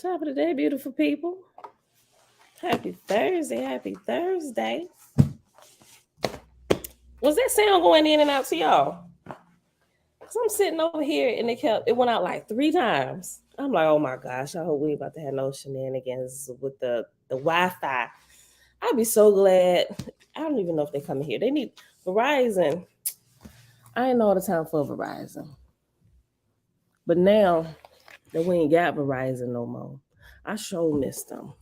Top of the day, beautiful people. Happy Thursday. Happy Thursday. Was that sound going in and out to y'all? Because I'm sitting over here and it went out like 3 times. I'm like, oh my gosh, I hope we ain't about to have no shenanigans with the Wi-Fi. I'd be so glad. I don't even know if they're coming here. They need Verizon. I ain't all the time for Verizon. But now that we ain't got Verizon no more, I sure missed them.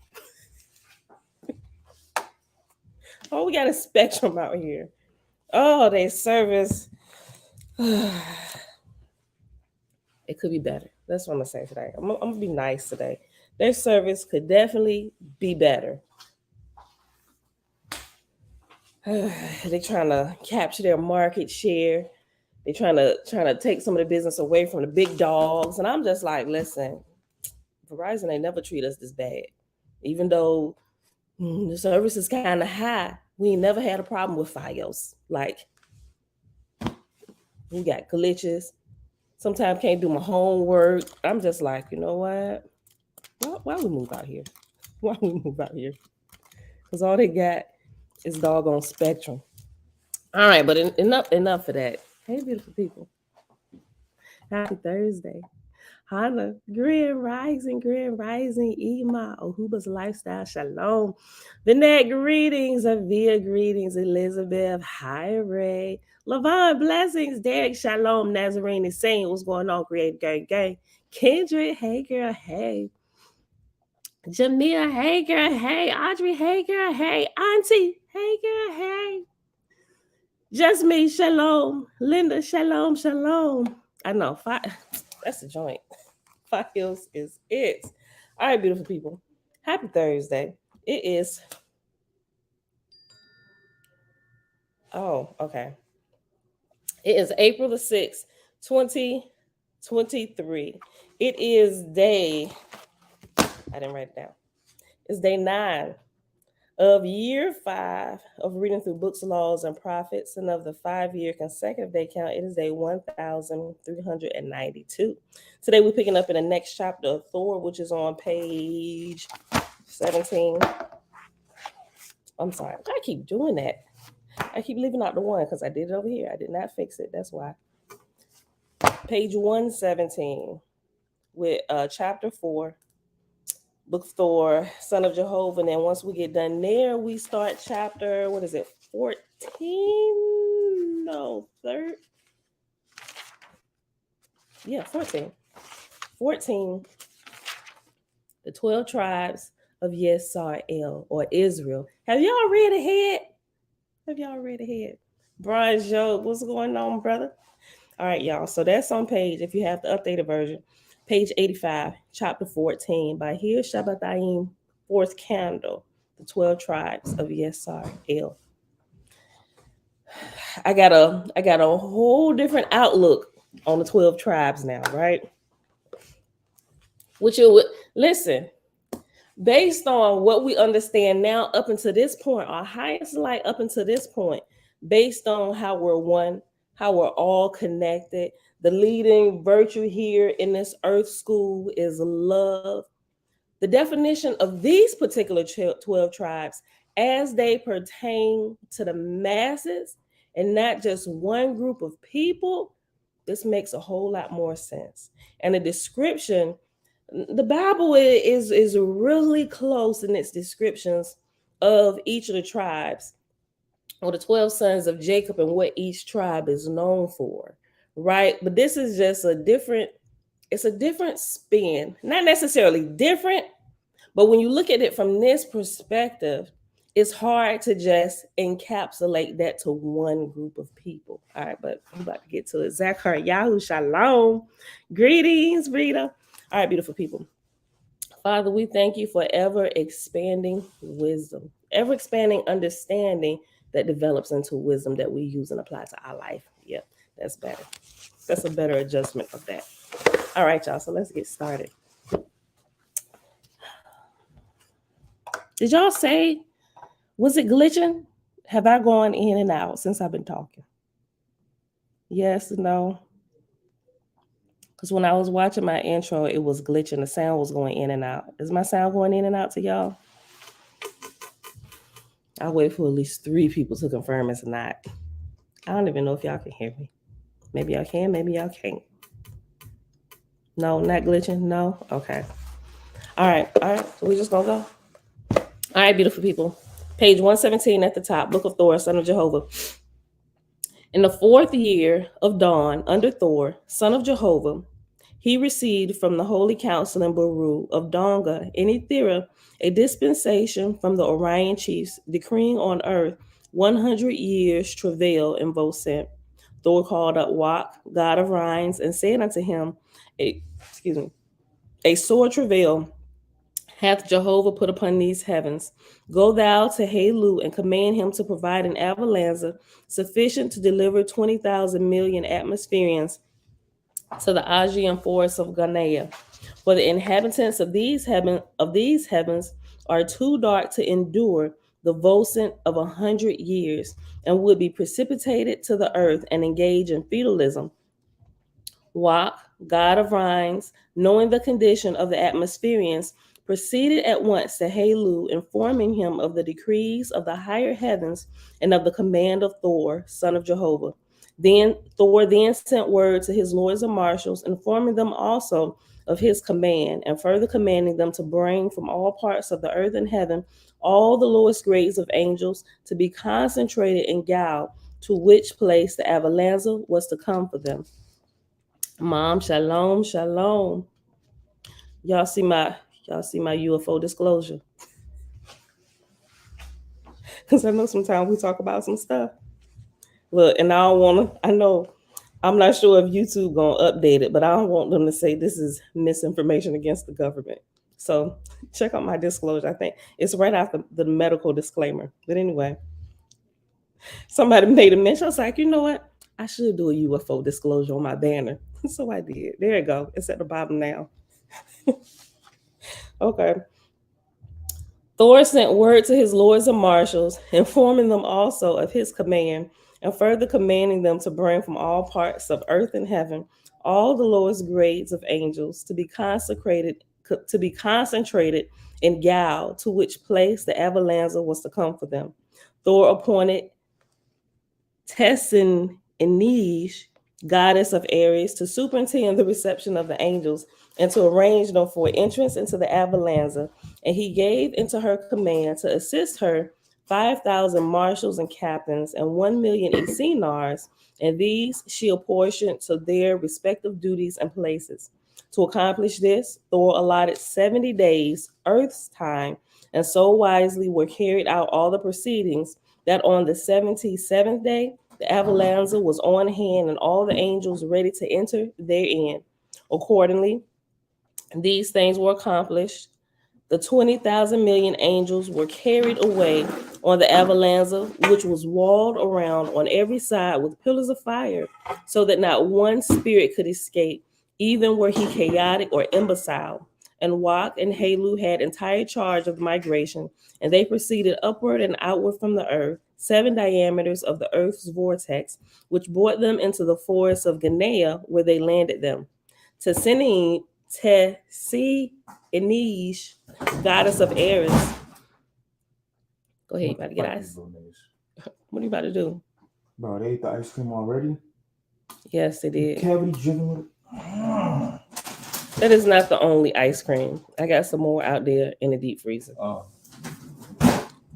Oh, we got a Spectrum out here. Oh, their service. It could be better. That's what I'm going to say today. I'm going to be nice today. Their service could definitely be better. They're trying to capture their market share. They're trying to take some of the business away from the big dogs. And I'm just like, listen, Verizon ain't never treat us this bad. Even though the service is kind of high, we ain't never had a problem with Fios. Like, we got glitches. Sometimes can't do my homework. I'm just like, you know what? Why we move out here? Why we move out here? Because all they got is doggone Spectrum. All right, but enough of that. Hey, beautiful people. Happy Thursday. Hana, Grand Rising, Ema, Ohuba's Lifestyle, Shalom. Vinette, greetings, Avia, greetings, Elizabeth, hi, Ray. Lavon, blessings, Derek, Shalom, Nazarene is saying what's going on, Creative Gang. Kendrick, hey, girl, hey. Jamia, hey, girl, hey. Audrey, hey, girl, hey. Auntie, hey, girl, hey. Just me, Shalom. Linda, Shalom. I know, that's the joint. 5 Hills is it. All right, beautiful people. Happy Thursday. It is. Oh, okay. It is April the 6th, 2023. It is day. I didn't write it down. It's day 9 of year 5 of reading through books, laws, and prophets, and of the 5-year consecutive day count, it is day 1392. Today we're picking up in the next chapter of Thor, which is on page 17. I'm sorry, I keep doing that. I keep leaving out the one because I did it over here. I did not fix it. That's why. Page 117 with chapter 4. Book Thor, Son of Jehovah. And then once we get done there, we start chapter, 14? No, 3rd. Yeah, 14. 14. The 12 tribes of Yesar'el, or Israel. Have y'all read ahead? Brian Job, what's going on, brother? All right, y'all. So that's on page, if you have the updated version, page 85, chapter 14, by Here Shabbatayim, 4th candle, the 12 tribes of Yesar'el. I got a whole different outlook on the 12 tribes now, right? Which you would listen, based on what we understand now up until this point, our highest light up until this point, based on how we're one, how we're all connected. The leading virtue here in this earth school is love. The definition of these particular 12 tribes as they pertain to the masses and not just one group of people, this makes a whole lot more sense. And the description, the Bible is really close in its descriptions of each of the tribes, or the 12 sons of Jacob, and what each tribe is known for, right? But this is just it's a different spin. Not necessarily different, but when you look at it from this perspective, it's hard to just encapsulate that to one group of people. All right, but I'm about to get to it. Yahoo, Shalom. Greetings, Rita. All right, beautiful people. Father, we thank you for ever expanding wisdom, ever expanding understanding that develops into wisdom that we use and apply to our life. Yep, that's better. That's a better adjustment of that. All right, y'all, so let's get started. Did y'all say, was it glitching? Have I gone in and out since I've been talking? Yes, no? Because when I was watching my intro, it was glitching. The sound was going in and out. Is my sound going in and out to y'all? I'll wait for at least 3 people to confirm it's not. I don't even know if y'all can hear me. Maybe y'all can, maybe y'all can't. No, not glitching? No? Okay. All right. So we just gonna go. All right, beautiful people. Page 117 at the top, Book of Thor, son of Jehovah. In the 4th year of dawn under Thor, son of Jehovah, he received from the holy council in Baru of Donga in Ethera a dispensation from the Orion chiefs, decreeing on earth 100 years travail in Vosent. Thor called up Wak, god of Rhines, and said unto him, a sore travail hath Jehovah put upon these heavens. Go thou to Halu and command him to provide an avalanche sufficient to deliver 20,000 million atmosphereans to the Aegean forests of Ghanea. For the inhabitants of these heavens are too dark to endure the vocent of 100 years, and would be precipitated to the earth and engage in feudalism. Wak, god of Rhines, knowing the condition of the atmosphereans, proceeded at once to Halu, informing him of the decrees of the higher heavens and of the command of Thor, son of Jehovah. Then Thor sent word to his lords and marshals, informing them also of his command, and further commanding them to bring from all parts of the earth and heaven all the lowest grades of angels to be concentrated in Gal, to which place the avalanche was to come for them. Mom, shalom, shalom. Y'all see my UFO disclosure? Because I know sometimes we talk about some stuff. Look, and I know, I'm not sure if YouTube gonna update it, but I don't want them to say this is misinformation against the government. So check out my disclosure. I think it's right after the medical disclaimer. But anyway, somebody made a mention. I was like, you know what? I should do a UFO disclosure on my banner. So I did. There you go. It's at the bottom now. Okay. Thor sent word to his lords and marshals, informing them also of his command, and further commanding them to bring from all parts of earth and heaven all the lowest grades of angels to be concentrated in Gal, to which place the avalanche was to come for them. Thor appointed Tessin and Nish, goddess of Ares, to superintend the reception of the angels and to arrange them for entrance into the avalanche. And he gave into her command to assist her 5,000 marshals and captains and 1 million Esenars, and these she apportioned to their respective duties and places. To accomplish this, Thor allotted 70 days, Earth's time, and so wisely were carried out all the proceedings that on the 77th day, the avalanche was on hand and all the angels ready to enter therein. Accordingly, these things were accomplished. The 20,000 million angels were carried away on the avalanche, which was walled around on every side with pillars of fire, so that not one spirit could escape, even were he chaotic or imbecile. And Wak and Halu had entire charge of the migration, and they proceeded upward and outward from the earth, 7 diameters of the earth's vortex, which brought them into the forests of Ghanea, where they landed them. Tessi Inish, goddess of Ares. Go ahead, you about to get ice. What are you about to do? Bro, they ate the ice cream already? Yes, they did. Cavity driven with That is not the only ice cream. I got some more out there in the deep freezer.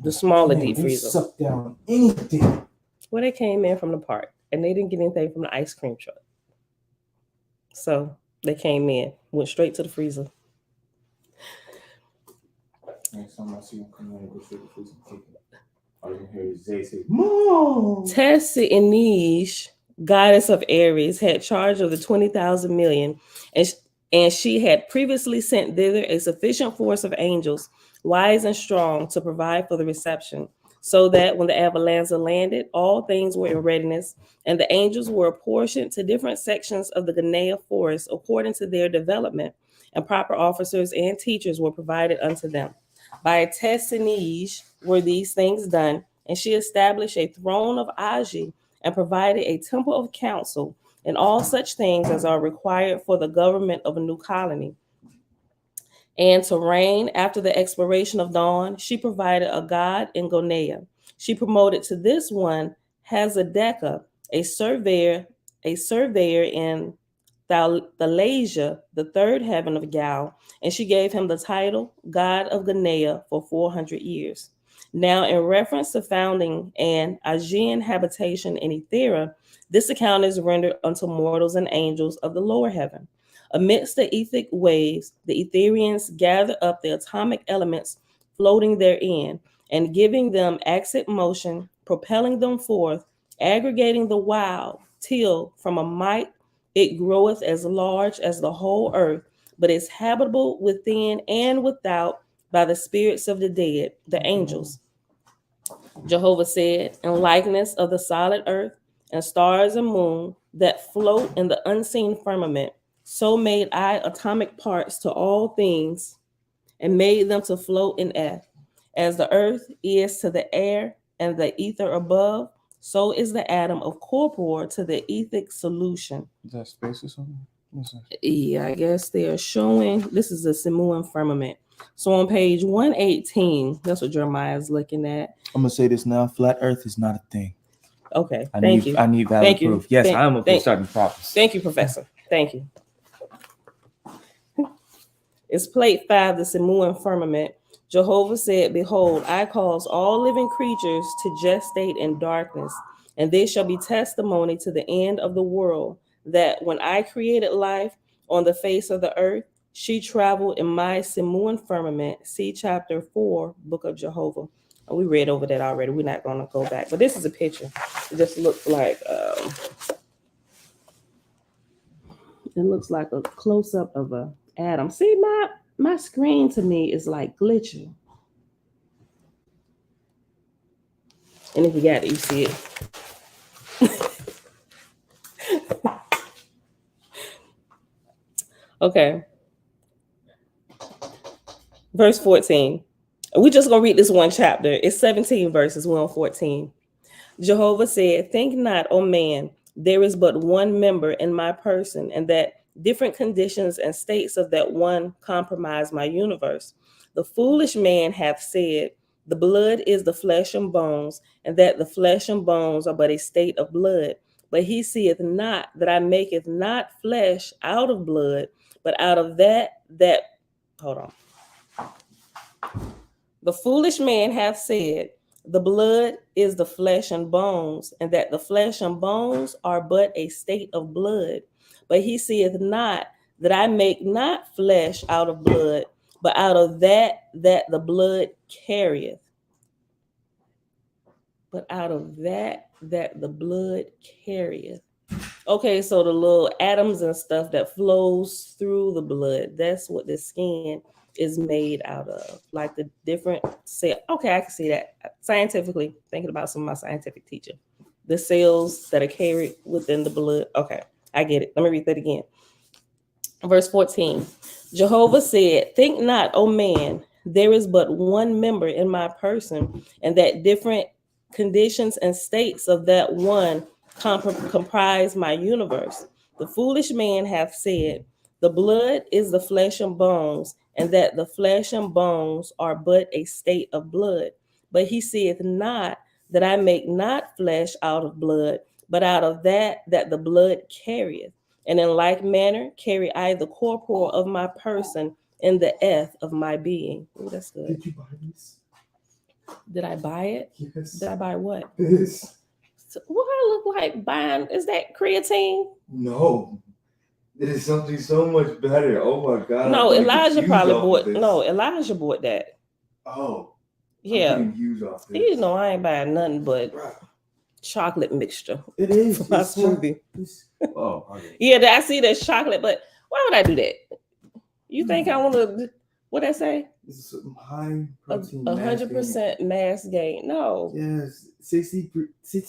The smaller deep freezer. Suck down anything. Well, they came in from the park and they didn't get anything from the ice cream truck. So they came in, went straight to the freezer. Next time I see them come in, go straight to the freezer and take it. All you can hear is Zay say, Mom! Tessi Inish, goddess of Ares, had charge of the 20,000 million, and she had previously sent thither a sufficient force of angels, wise and strong, to provide for the reception, so that when the avalanche landed, all things were in readiness, and the angels were apportioned to different sections of the Ghanea forest according to their development, and proper officers and teachers were provided unto them. By Tessinij were these things done, and she established a throne of Aji and provided a temple of council, and all such things as are required for the government of a new colony. And to reign after the expiration of dawn, she provided a god in Gonea. She promoted to this one Hazadeca, a surveyor in Thalasia, the third heaven of Gal, and she gave him the title God of Gonea for 400 years. Now, in reference to founding an Aegean habitation in Ethera, this account is rendered unto mortals and angels of the lower heaven. Amidst the etheric waves, the Etherians gather up the atomic elements floating therein, and giving them exit motion, propelling them forth, aggregating the while, till from a mite it groweth as large as the whole earth, but is habitable within and without by the spirits of the dead, the angels. Jehovah said, in likeness of the solid earth and stars and moon that float in the unseen firmament, so made I atomic parts to all things, and made them to float in air. As the earth is to the air and the ether above, so is the atom of corpore to the etheric solution. Is that space or something? What's that? Yeah, I guess they are showing, this is the Simuan firmament. So on page 118, that's what Jeremiah is looking at. I'm gonna say this now: flat Earth is not a thing. Okay, I thank need you. I need valid Thank you. proof. Yes, Thank- I am okay starting problems. Thank you, Professor. Thank you. It's plate 5, the Simuan firmament. Jehovah said, behold, I cause all living creatures to gestate in darkness, and they shall be testimony to the end of the world, that when I created life on the face of the earth, she traveled in my Simuan firmament. See chapter 4, book of Jehovah. And we read over that already. We're not going to go back. But this is a picture. It just looks like a close-up of a atom. See, my screen to me is like glitching. And if you got it, you see it. Okay. Verse 14. We're just going to read this one chapter. It's 17 verses. We're on 14. Jehovah said, think not, O man, there is but one member in my person, and that different conditions and states of that one compromise my universe. The foolish man hath said, the blood is the flesh and bones, and that the flesh and bones are but a state of blood. But he seeth not that I maketh not flesh out of blood, but out of that, hold on. The foolish man hath said, the blood is the flesh and bones, and that the flesh and bones are but a state of blood. But he seeth not that I make not flesh out of blood, but out of that the blood carrieth. But out of that the blood carrieth. Okay, so the little atoms and stuff that flows through the blood, that's what the skin is made out of. Like the different cells. Okay, I can see that. Scientifically, thinking about some of my scientific teaching. The cells that are carried within the blood. Okay, I get it. Let me read that again. Verse 14. Jehovah said, think not, O man, there is but one member in my person, and that different conditions and states of that one comprise my universe. The foolish man hath said, the blood is the flesh and bones, and that the flesh and bones are but a state of blood. But he saith not that I make not flesh out of blood, but out of that the blood carrieth. And in like manner carry I the corporal of my person in the eth of my being. Oh, that's good. Did you buy this? Did I buy it? Yes. Did I buy what? This? So what I look like buying? Is that creatine? No. It is something so much better. Oh my God. No, Elijah probably bought. This. No, Elijah bought that. Oh. Yeah. I'm getting huge off this. You know, I ain't buying nothing but chocolate mixture. It is. For my smoothie. Oh, okay. Yeah, I see there's chocolate, but why would I do that? You think I want to? What I say? This is some high protein. 100% mass gain. No. Yes, 60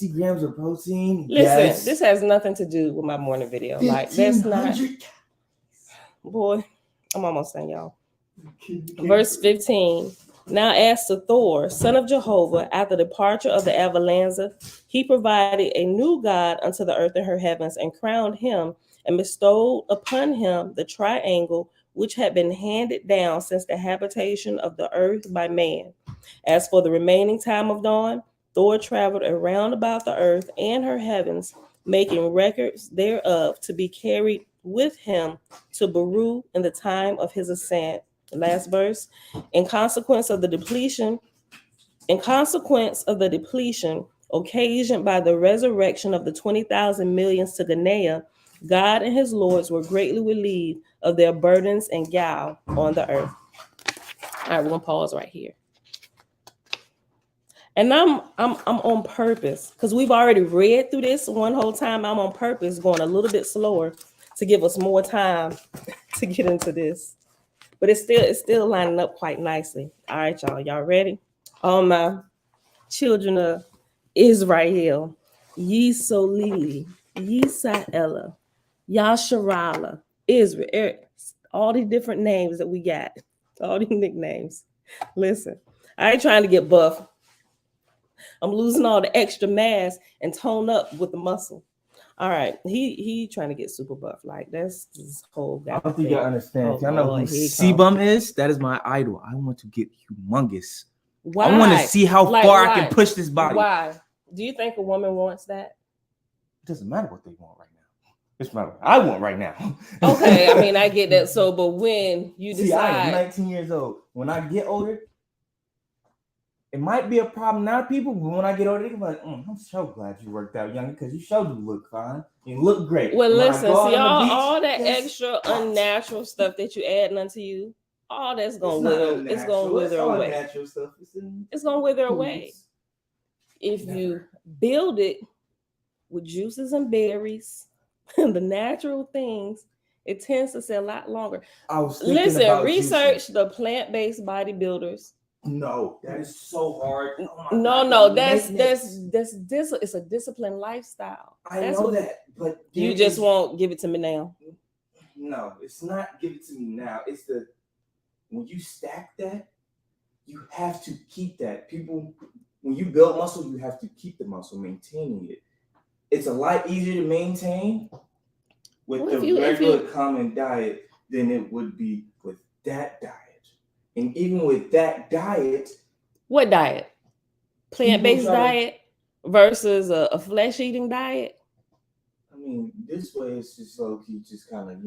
grams of protein. Listen, yes. This has nothing to do with my morning video. Like that's not. Boy, I'm almost done, y'all. Verse 15. Now as to Thor, son of Jehovah, after the departure of the Avalanza, he provided a new god unto the earth and her heavens, and crowned him, and bestowed upon him the triangle which had been handed down since the habitation of the earth by man. As for the remaining time of dawn, Thor traveled around about the earth and her heavens, making records thereof to be carried with him to Baru in the time of his ascent. The last verse. In consequence of the depletion occasioned by the resurrection of the 20,000 millions to Ganea, God and his lords were greatly relieved of their burdens and gall on the earth. All right, we're gonna pause right here. And I'm on purpose, because we've already read through this one whole time. I'm on purpose going a little bit slower to give us more time to get into this. But it's still lining up quite nicely. All right, y'all ready? All my children of Israel, Yesar'el, Yesar'el, Yesar'el, Israel, all these different names that we got, all these nicknames. Listen, I ain't trying to get buff. I'm losing all the extra mass and tone up with the muscle. All right, he trying to get super buff. Like that's this whole guy. I don't think y'all understand. Oh, Y'all know Lord, who here he C-Bum is? That is my idol. I want to get humongous. Why? I want to see how Like, far why? I can push this body. Why? Do you think a woman wants that? It doesn't matter what they want right now. It's matter what I want right now. Okay, I mean, I get that. So, but when you decide, See, I am 19 years old. When I get older, it might be a problem now, people, but when I get older, they're like, I'm so glad you worked out, young, because you sure do look fine. You look great. well, When listen, see all that it's extra unnatural stuff that you adding unto you, all that's gonna wither. It's gonna wither away. Natural stuff. It's gonna wither away. If you build it with juices and berries, the natural things, it tends to stay a lot longer. Listen, research the plant-based bodybuilders. No, that is so hard. Oh no, that's it's a disciplined lifestyle. I know that, but you just won't give it to me now. No, it's not give it to me now. It's when you stack that, you have to keep that. People, when you build muscle, you have to keep the muscle, maintaining it. It's a lot easier to maintain with the regular common diet than it would be with that diet. And even with that diet. What diet? Plant-based diet versus a flesh-eating diet? I mean, this way it's just low-key, just kind of,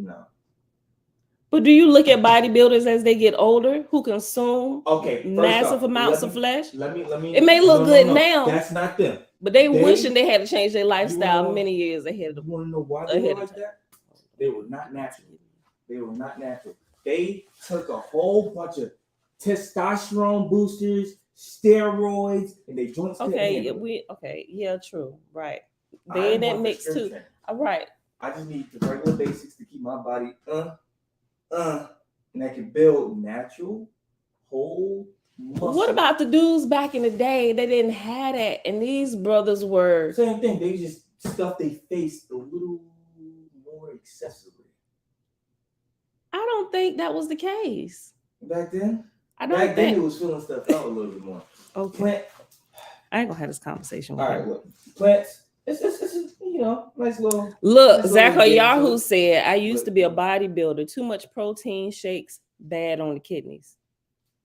But do you look at bodybuilders as they get older who consume massive amounts of flesh? Let me. It may look good now. That's not them. But they wishing they had to change their lifestyle many years ahead of them. You want to know why they were like that? They were not natural. They took a whole bunch of testosterone boosters, steroids, and they joints. Yeah, true, right. They in that mix too. All right. I just need the regular basics to keep my body and I can build natural whole muscle. What about the dudes back in the day? They didn't have that, and these brothers were same thing. They just stuffed their face a little more excessively. I don't think that was the case. Back then? Back then it was filling stuff out a little bit more. Okay. I ain't gonna have this conversation with you. All right, look. Plants. It's nice little. Look, Zachariah said, I used to be a bodybuilder. Too much protein shakes, bad on the kidneys.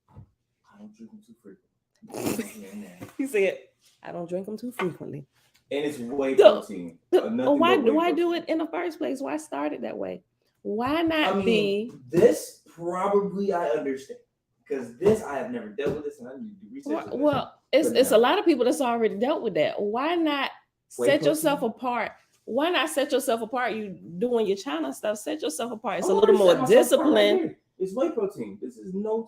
I don't drink them too frequently. He said, I don't drink them too frequently. And it's whey protein. Why do it in the first place? Why start it that way? Why not be this? Probably I understand, because this I have never dealt with this, and I need to do research. Well, it's a lot of people that's already dealt with that. Why not set yourself apart? Why not set yourself apart? You doing your China stuff. Set yourself apart. It's a little more disciplined. Right, it's whey protein. This is no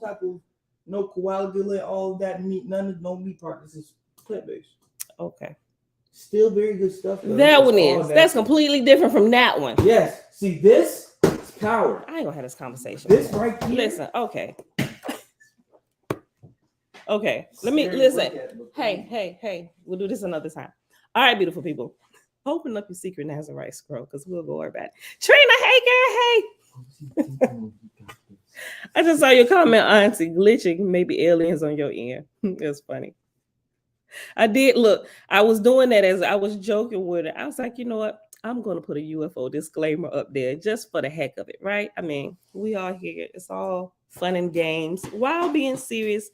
coagulate, all of that meat. No meat part. This is plant based. Okay. Still very good stuff. Though. That one is. That's completely different from that one. Yes. See, this is power. I ain't gonna have this conversation. This right here. Listen, okay. Okay. Let me listen. Hey. We'll do this another time. All right, beautiful people. Open up your secret Nazarite scroll, because we'll go over that. Trina, hey girl, hey. I just saw your comment, Auntie, glitching, maybe aliens on your end. That's funny. I did look, I was doing that as I was joking with it. I was like, you know what? I'm going to put a UFO disclaimer up there just for the heck of it, right? I mean, we are here. It's all fun and games while being serious.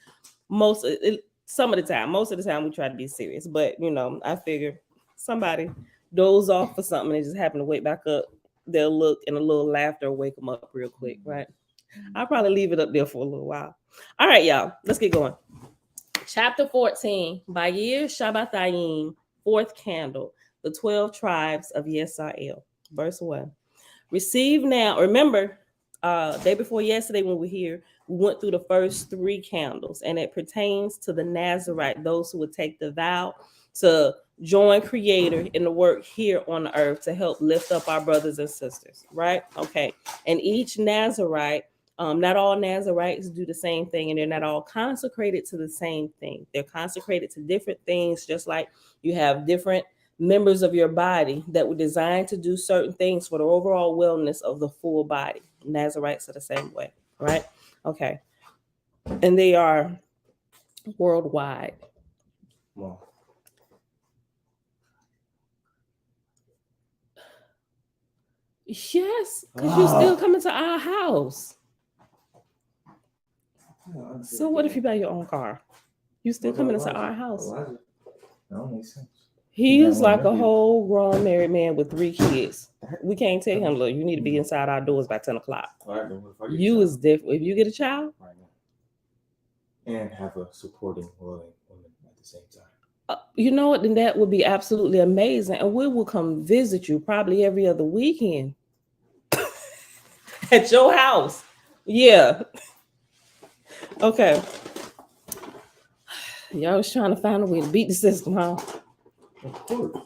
Some of the time, most of the time we try to be serious, but you know, I figure somebody doze off for something and just happen to wake back up, they'll look and a little laughter will wake them up real quick, right? I'll probably leave it up there for a little while. All right, y'all, let's get going. Chapter 14, Yesar'el, fourth candle, the 12 tribes of Yesar'el. Verse 1. Receive now. Remember, day before yesterday when we were here, we went through the first 3 candles, and it pertains to the Nazarite, those who would take the vow to join Creator in the work here on the earth to help lift up our brothers and sisters, right? Okay. And each Nazarite, not all Nazarites do the same thing, and they're not all consecrated to the same thing. They're consecrated to different things, just like you have different members of your body that were designed to do certain things for the overall wellness of the full body. Nazarites are the same way, right? Okay. And they are worldwide. Well, Yes, because you're still coming to our house. So what if you buy your own car? You still coming into our house? That don't make sense. He's like a whole grown married man with 3 kids. We can't tell him, look, you need to be inside our doors by 10 o'clock. You is different. If you get a child, right now, and have a supporting, willing woman at the same time. You know what? Then that would be absolutely amazing, and we will come visit you probably every other weekend at your house. Yeah. Okay. Y'all was trying to find a way to beat the system, huh? Of course.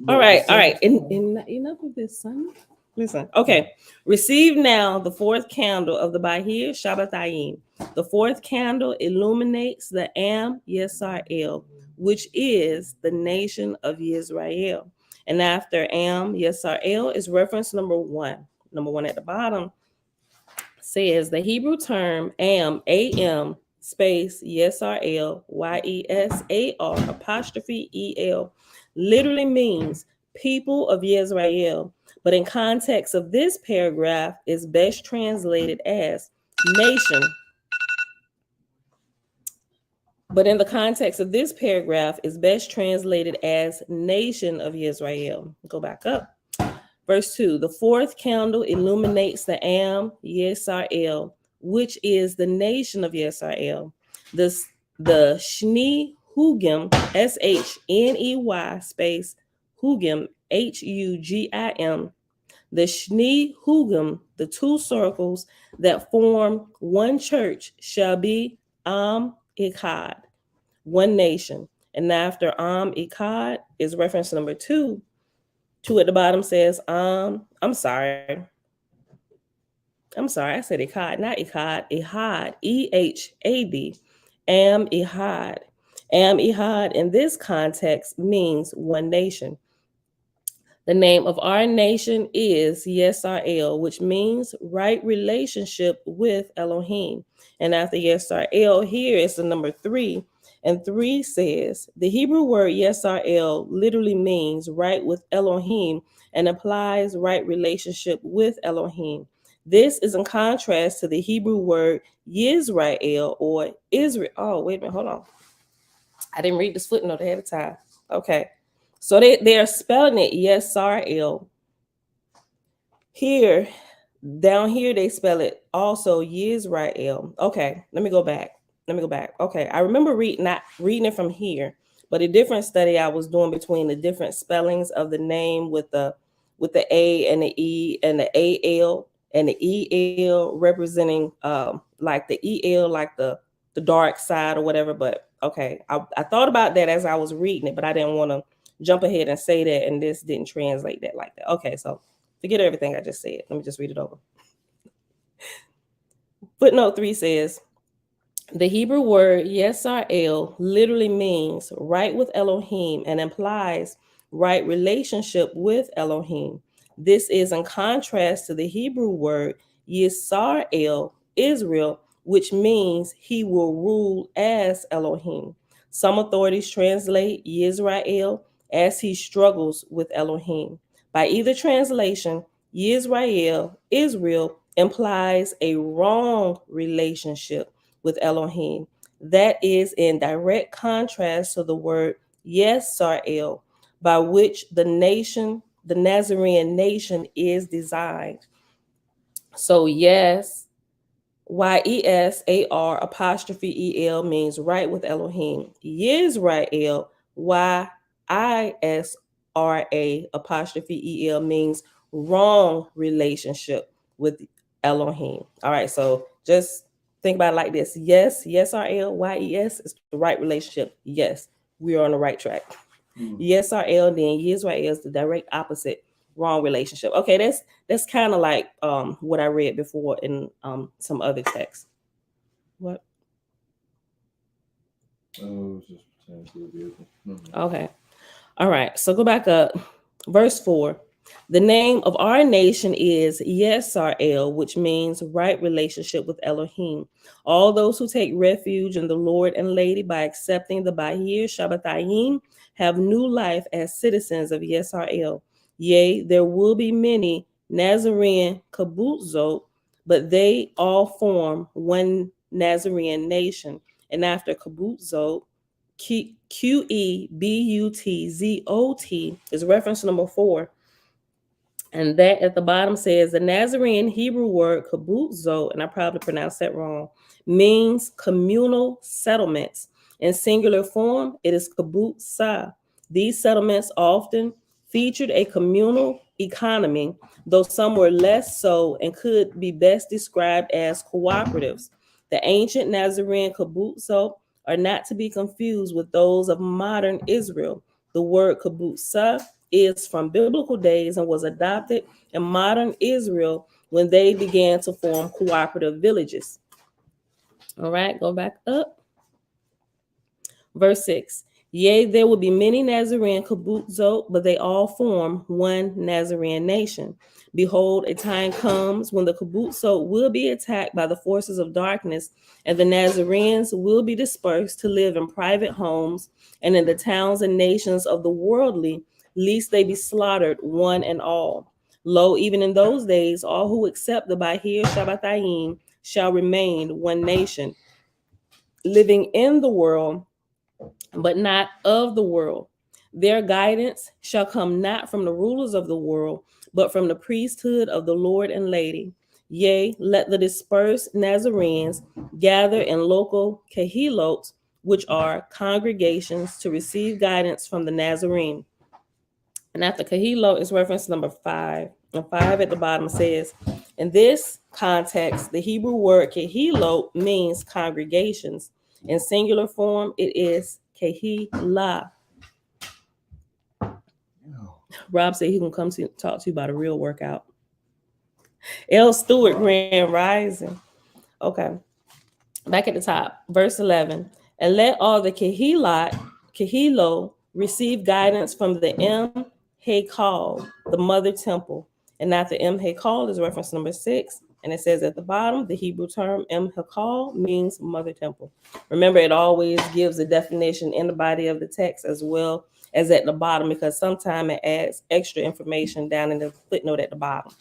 All right. Enough of this, son. Listen. Okay. Receive now the 4th candle of the Yesar'el. The 4th candle illuminates the Yesar'el, which is the nation of Israel. And after Yesar'el is reference number 1. Number 1 at the bottom says the Hebrew term am space Yesar'el, Yesar apostrophe el, literally means people of Israel, but in context of this paragraph is best translated as nation. But in the context of this paragraph is best translated as nation of Israel. Go back up. Verse 2, the 4th candle illuminates the Yesar'el, which is the nation of Yesar'el. The Shni Hugim, Shney space Hugim, Hugim, the Shni Hugim, the 2 circles that form one church shall be Echad, one nation. And after Echad is reference number 2. 2 at the bottom says, I'm sorry, I said Echad, not Echad, Ehad, Ehad, Ehad. Ehad in this context means one nation. The name of our nation is Yesar'el, which means right relationship with Elohim. And after Yesar'el, here is the number 3. And 3 says, the Hebrew word Yesar'el literally means right with Elohim and implies right relationship with Elohim. This is in contrast to the Hebrew word Yisrael or Israel. Oh, wait a minute, hold on. I didn't read this footnote ahead of time. Okay. So they are spelling it Yesar'el. Here, down here, they spell it also Yisrael. Okay, let me go back. Okay, I remember not reading it from here, but a different study I was doing between the different spellings of the name with the A and the E and the AL and the EL representing like the EL, like the dark side or whatever. But okay, I thought about that as I was reading it, but I didn't want to jump ahead and say that, and this didn't translate that like that. Okay, so forget everything I just said. Let me just read it over. Footnote 3 says, the Hebrew word Yesar'el literally means right with Elohim and implies right relationship with Elohim. This is in contrast to the Hebrew word Yesar'el, Israel, which means he will rule as Elohim. Some authorities translate Yisrael as he struggles with Elohim. By either translation, Yisrael, Israel, implies a wrong relationship with Elohim. That is in direct contrast to the word Yesar'el, by which the Nazarene nation is designed. So yes, Yesar apostrophe El means right with Elohim. Yisrael, Yisra apostrophe El means wrong relationship with Elohim. All right, so just think about it like this. Yes, Yesar'el, Yes is the right relationship. Yes, we are on the right track. Yesar'el, then Yisrael is the direct opposite, wrong relationship. Okay, that's kind of like what I read before in some other texts. What? Oh, it's just pretend to be able. Okay. All right. So go back up. Verse 4. The name of our nation is Yesar'el, which means right relationship with Elohim. All those who take refuge in the Lord and Lady by accepting the Bahir Shabbatayim have new life as citizens of Yesar'el. Yea, there will be many Nazarene Kibbutzot, but they all form one Nazarene nation. And after Kibbutzot, Quebutzot is reference number 4. And that at the bottom says the Nazarene Hebrew word kibbutzot, and I probably pronounced that wrong, means communal settlements. In singular form, it is kibbutzah. These settlements often featured a communal economy, though some were less so and could be best described as cooperatives. The ancient Nazarene kibbutzot are not to be confused with those of modern Israel. The word kibbutzah is from biblical days and was adopted in modern Israel when they began to form cooperative villages. All right, go back up. Verse 6. Yea, there will be many Nazarene kibbutzot, but they all form one Nazarene nation. Behold, a time comes when the kibbutzot will be attacked by the forces of darkness, and the Nazarenes will be dispersed to live in private homes and in the towns and nations of the worldly, lest they be slaughtered one and all. Lo, even in those days, all who accept the Bahir Shabbatayim shall remain one nation, living in the world, but not of the world. Their guidance shall come not from the rulers of the world, but from the priesthood of the Lord and Lady. Yea, let the dispersed Nazarenes gather in local kahilot, which are congregations, to receive guidance from the Nazarene. And after kahilot is reference number 5. And 5 at the bottom says, in this context, the Hebrew word kahilot means congregations. In singular form, it is kehilah. Rob said he can come to talk to you about a real workout. L. Stewart, Grand Rising. Okay. Back at the top, verse 11. And let all the Kehilo, receive guidance from the Haykal, the mother temple. And not the Haykal is reference number 6. And it says at the bottom, the Hebrew term Haykal means mother temple. Remember, it always gives a definition in the body of the text as well as at the bottom, because sometimes it adds extra information down in the footnote at the bottom.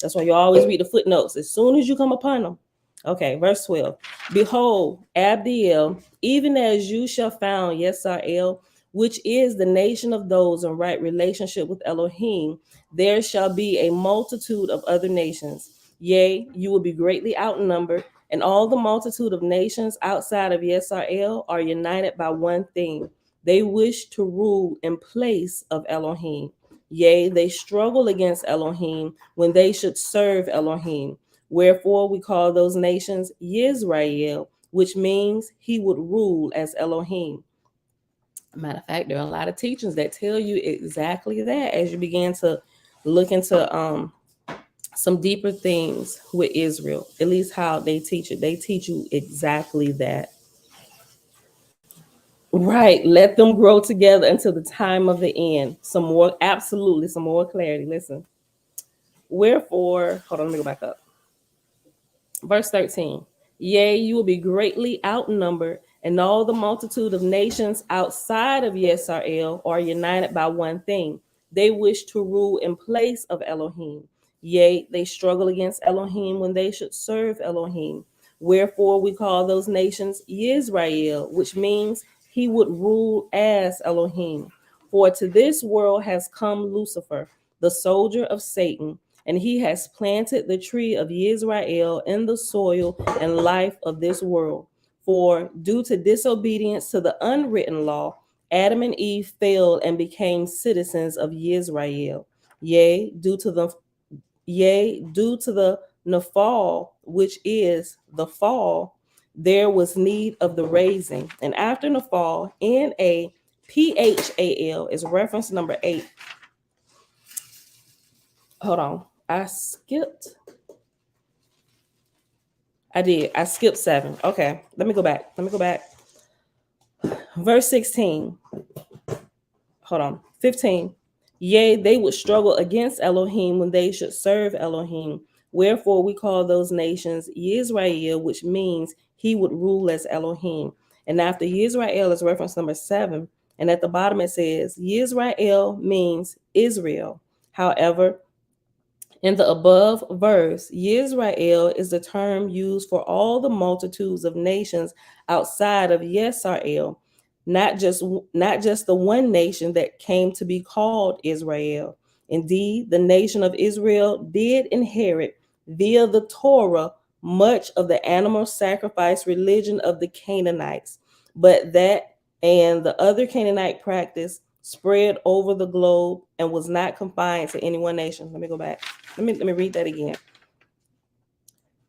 That's why you always read the footnotes as soon as you come upon them. Okay, verse 12. Behold, Abdiel, even as you shall found Yesar'el, which is the nation of those in right relationship with Elohim, there shall be a multitude of other nations. Yea, you will be greatly outnumbered, and all the multitude of nations outside of Yesar'el are united by one thing. They wish to rule in place of Elohim. Yea, they struggle against Elohim when they should serve Elohim. Wherefore we call those nations Yisrael, which means he would rule as Elohim. Matter of fact, there are a lot of teachings that tell you exactly that as you begin to look into some deeper things with Israel, at least how they teach it. They teach you exactly that. Right. Let them grow together until the time of the end. Some more clarity. Listen. Wherefore, hold on, let me go back up. Verse 13. Yea, you will be greatly outnumbered, and all the multitude of nations outside of Yesar'el are united by one thing. They wish to rule in place of Elohim. Yea, they struggle against Elohim when they should serve Elohim. Wherefore we call those nations Yisrael, which means he would rule as Elohim. For to this world has come Lucifer, the soldier of Satan, and he has planted the tree of Yisrael in the soil and life of this world. For due to disobedience to the unwritten law, Adam and Eve fell and became citizens of Yisrael. Due to the nafal, which is the fall, there was need of the raising. And after nafal, NAPHAL is reference number 8. Hold on. I skipped 7. Okay, let me go back. Verse 16. Hold on. 15. Yea, they would struggle against Elohim when they should serve Elohim. Wherefore we call those nations Yisrael, which means he would rule as Elohim. And after Yisrael is reference number 7. And at the bottom it says Yisrael means Israel. However, in the above verse, Yisrael is the term used for all the multitudes of nations outside of Yesar'el, not just the one nation that came to be called Israel. Indeed, the nation of Israel did inherit via the Torah much of the animal sacrifice religion of the Canaanites, but that and the other Canaanite practice spread over the globe and was not confined to any one nation. Let me go back. Let me read that again.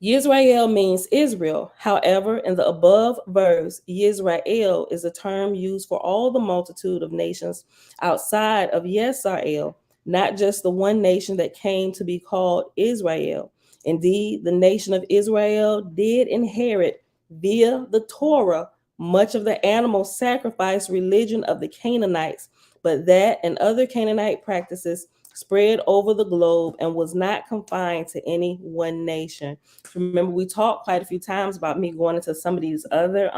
Yisrael means Israel. However, in the above verse, Yisrael is a term used for all the multitude of nations outside of Yesar'el, not just the one nation that came to be called Israel. Indeed, the nation of Israel did inherit via the Torah much of the animal sacrifice religion of the Canaanites, but that and other Canaanite practices spread over the globe and was not confined to any one nation. Remember, we talked quite a few times about me going into some of these other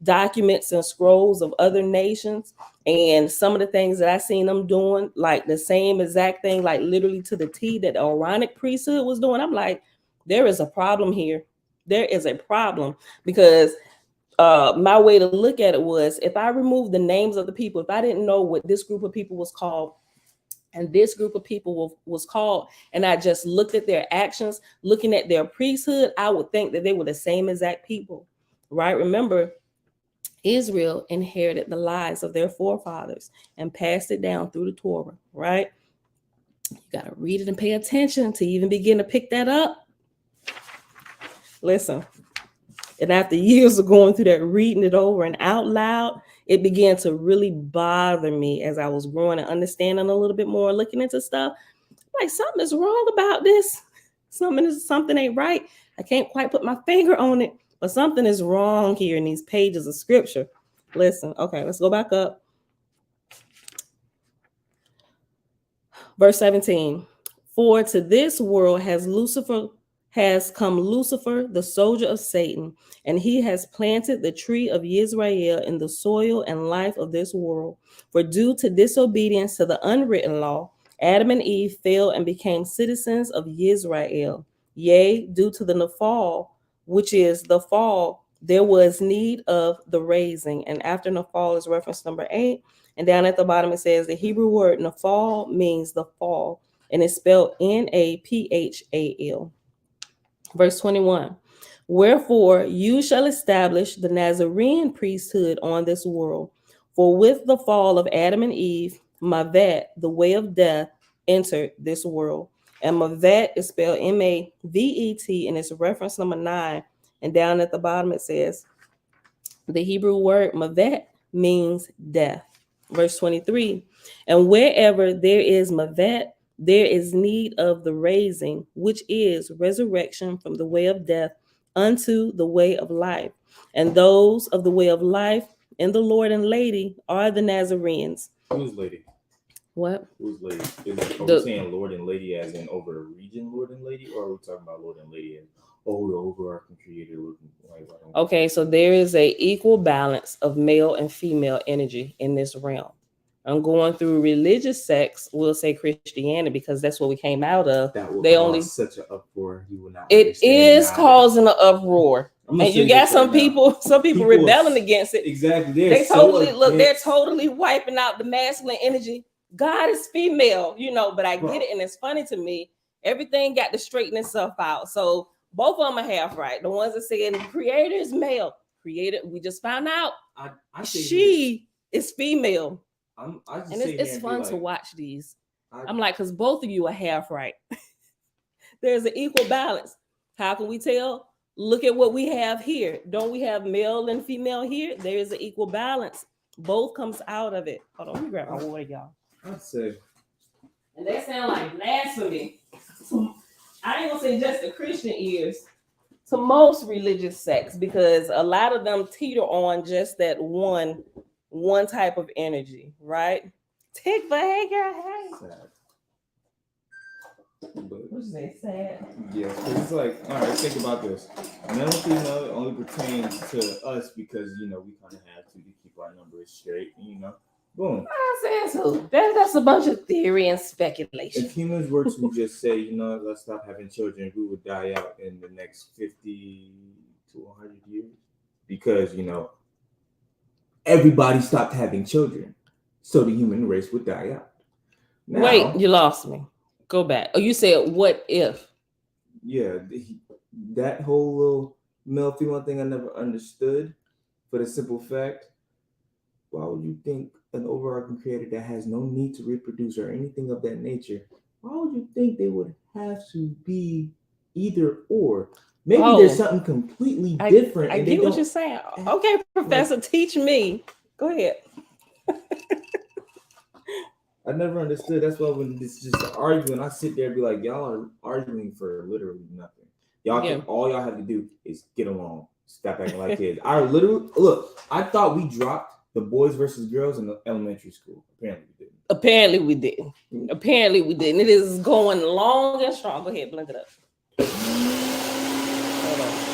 documents and scrolls of other nations, and some of the things that I seen them doing, like the same exact thing, like literally to the T that the Aaronic priesthood was doing. I'm like, there is a problem here. There is a problem, because my way to look at it was, if I removed the names of the people, if I didn't know what this group of people was called and this group of people was called, and I just looked at their actions, looking at their priesthood, I would think that they were the same exact people, right? Remember, Israel inherited the lives of their forefathers and passed it down through the Torah, right? You got to read it and pay attention to even begin to pick that up. Listen, and after years of going through that, reading it over and out loud, it began to really bother me as I was growing and understanding a little bit more, looking into stuff. Like, something is wrong about this. Something ain't right. I can't quite put my finger on it, but something is wrong here in these pages of scripture. Listen, okay, let's go back up. Verse 17. For to this world has come Lucifer, the soldier of Satan, and he has planted the tree of Yisrael in the soil and life of this world. For due to disobedience to the unwritten law, Adam and Eve fell and became citizens of Yisrael. Yea, due to the nafal, which is the fall, there was need of the raising. And after nafal is reference number 8. And down at the bottom it says the Hebrew word nafal means the fall, and it's spelled NAPHAL. Verse 21. Wherefore you shall establish the Nazarene priesthood on this world. For with the fall of Adam and Eve, Mavet, the way of death, entered this world. And Mavet is spelled MAVET, and it's reference number 9. And down at the bottom it says the Hebrew word Mavet means death. Verse 23. And wherever there is Mavet, there is need of the raising, which is resurrection from the way of death unto the way of life. And those of the way of life in the Lord and Lady are the Nazarenes. Who's lady? What? Who's lady? Are we saying Lord and Lady as in over a region, Lord and Lady, or are we talking about Lord and Lady as the overarching creator looking like. Okay, so there is a equal balance of male and female energy in this realm. I'm going through religious sects, we'll say Christianity, because that's what we came out of. That will they cause only such an uproar. You will not. It is causing an uproar. And you got some people rebelling against it. Exactly. They totally look, they're totally wiping out the masculine energy. God is female, you know, but I get it, and it's funny to me. Everything got to straighten itself out. So both of them are half right. The ones that say the creator is male, creator, we just found out I she is female. And it's fun to watch these. I'm like, because both of you are half right. There's an equal balance. How can we tell? Look at what we have here. Don't we have male and female here? There is an equal balance. Both comes out of it. Hold on, let me grab my water, y'all. I'd say. And that sound like blasphemy. I ain't gonna say just the Christian ears, to most religious sects, because a lot of them teeter on just that one type of energy, right? Tick, but hey, girl, hey. Sad. What you say? Sad. Yeah, because it's like, all right, think about this. Male and female only pertains to us because, you know, we kind of have to keep our numbers straight, you know. Boom. I said so. That's a bunch of theory and speculation. If humans were to just say, you know, let's stop having children, we would die out in the next 50 to 100 years because, you know, everybody stopped having children, so the human race would die out. Now, wait, you lost me. Go back. Oh, you said what if? Yeah, that whole little male female thing I never understood. For the simple fact, why would you think an overarching creator that has no need to reproduce or anything of that nature? Why would you think they would have to be either or? Maybe there's something completely different. I get what you're saying. Okay, Professor, teach me. Go ahead. I never understood. That's why when it's just an argument, I sit there and be like, y'all are arguing for literally nothing. Y'all can, all y'all have to do is get along. Stop acting like kids. I literally look. I thought we dropped the boys versus girls in the elementary school. Apparently we didn't. Apparently we didn't. It is going long and strong. Go ahead, blink it up. Hold on.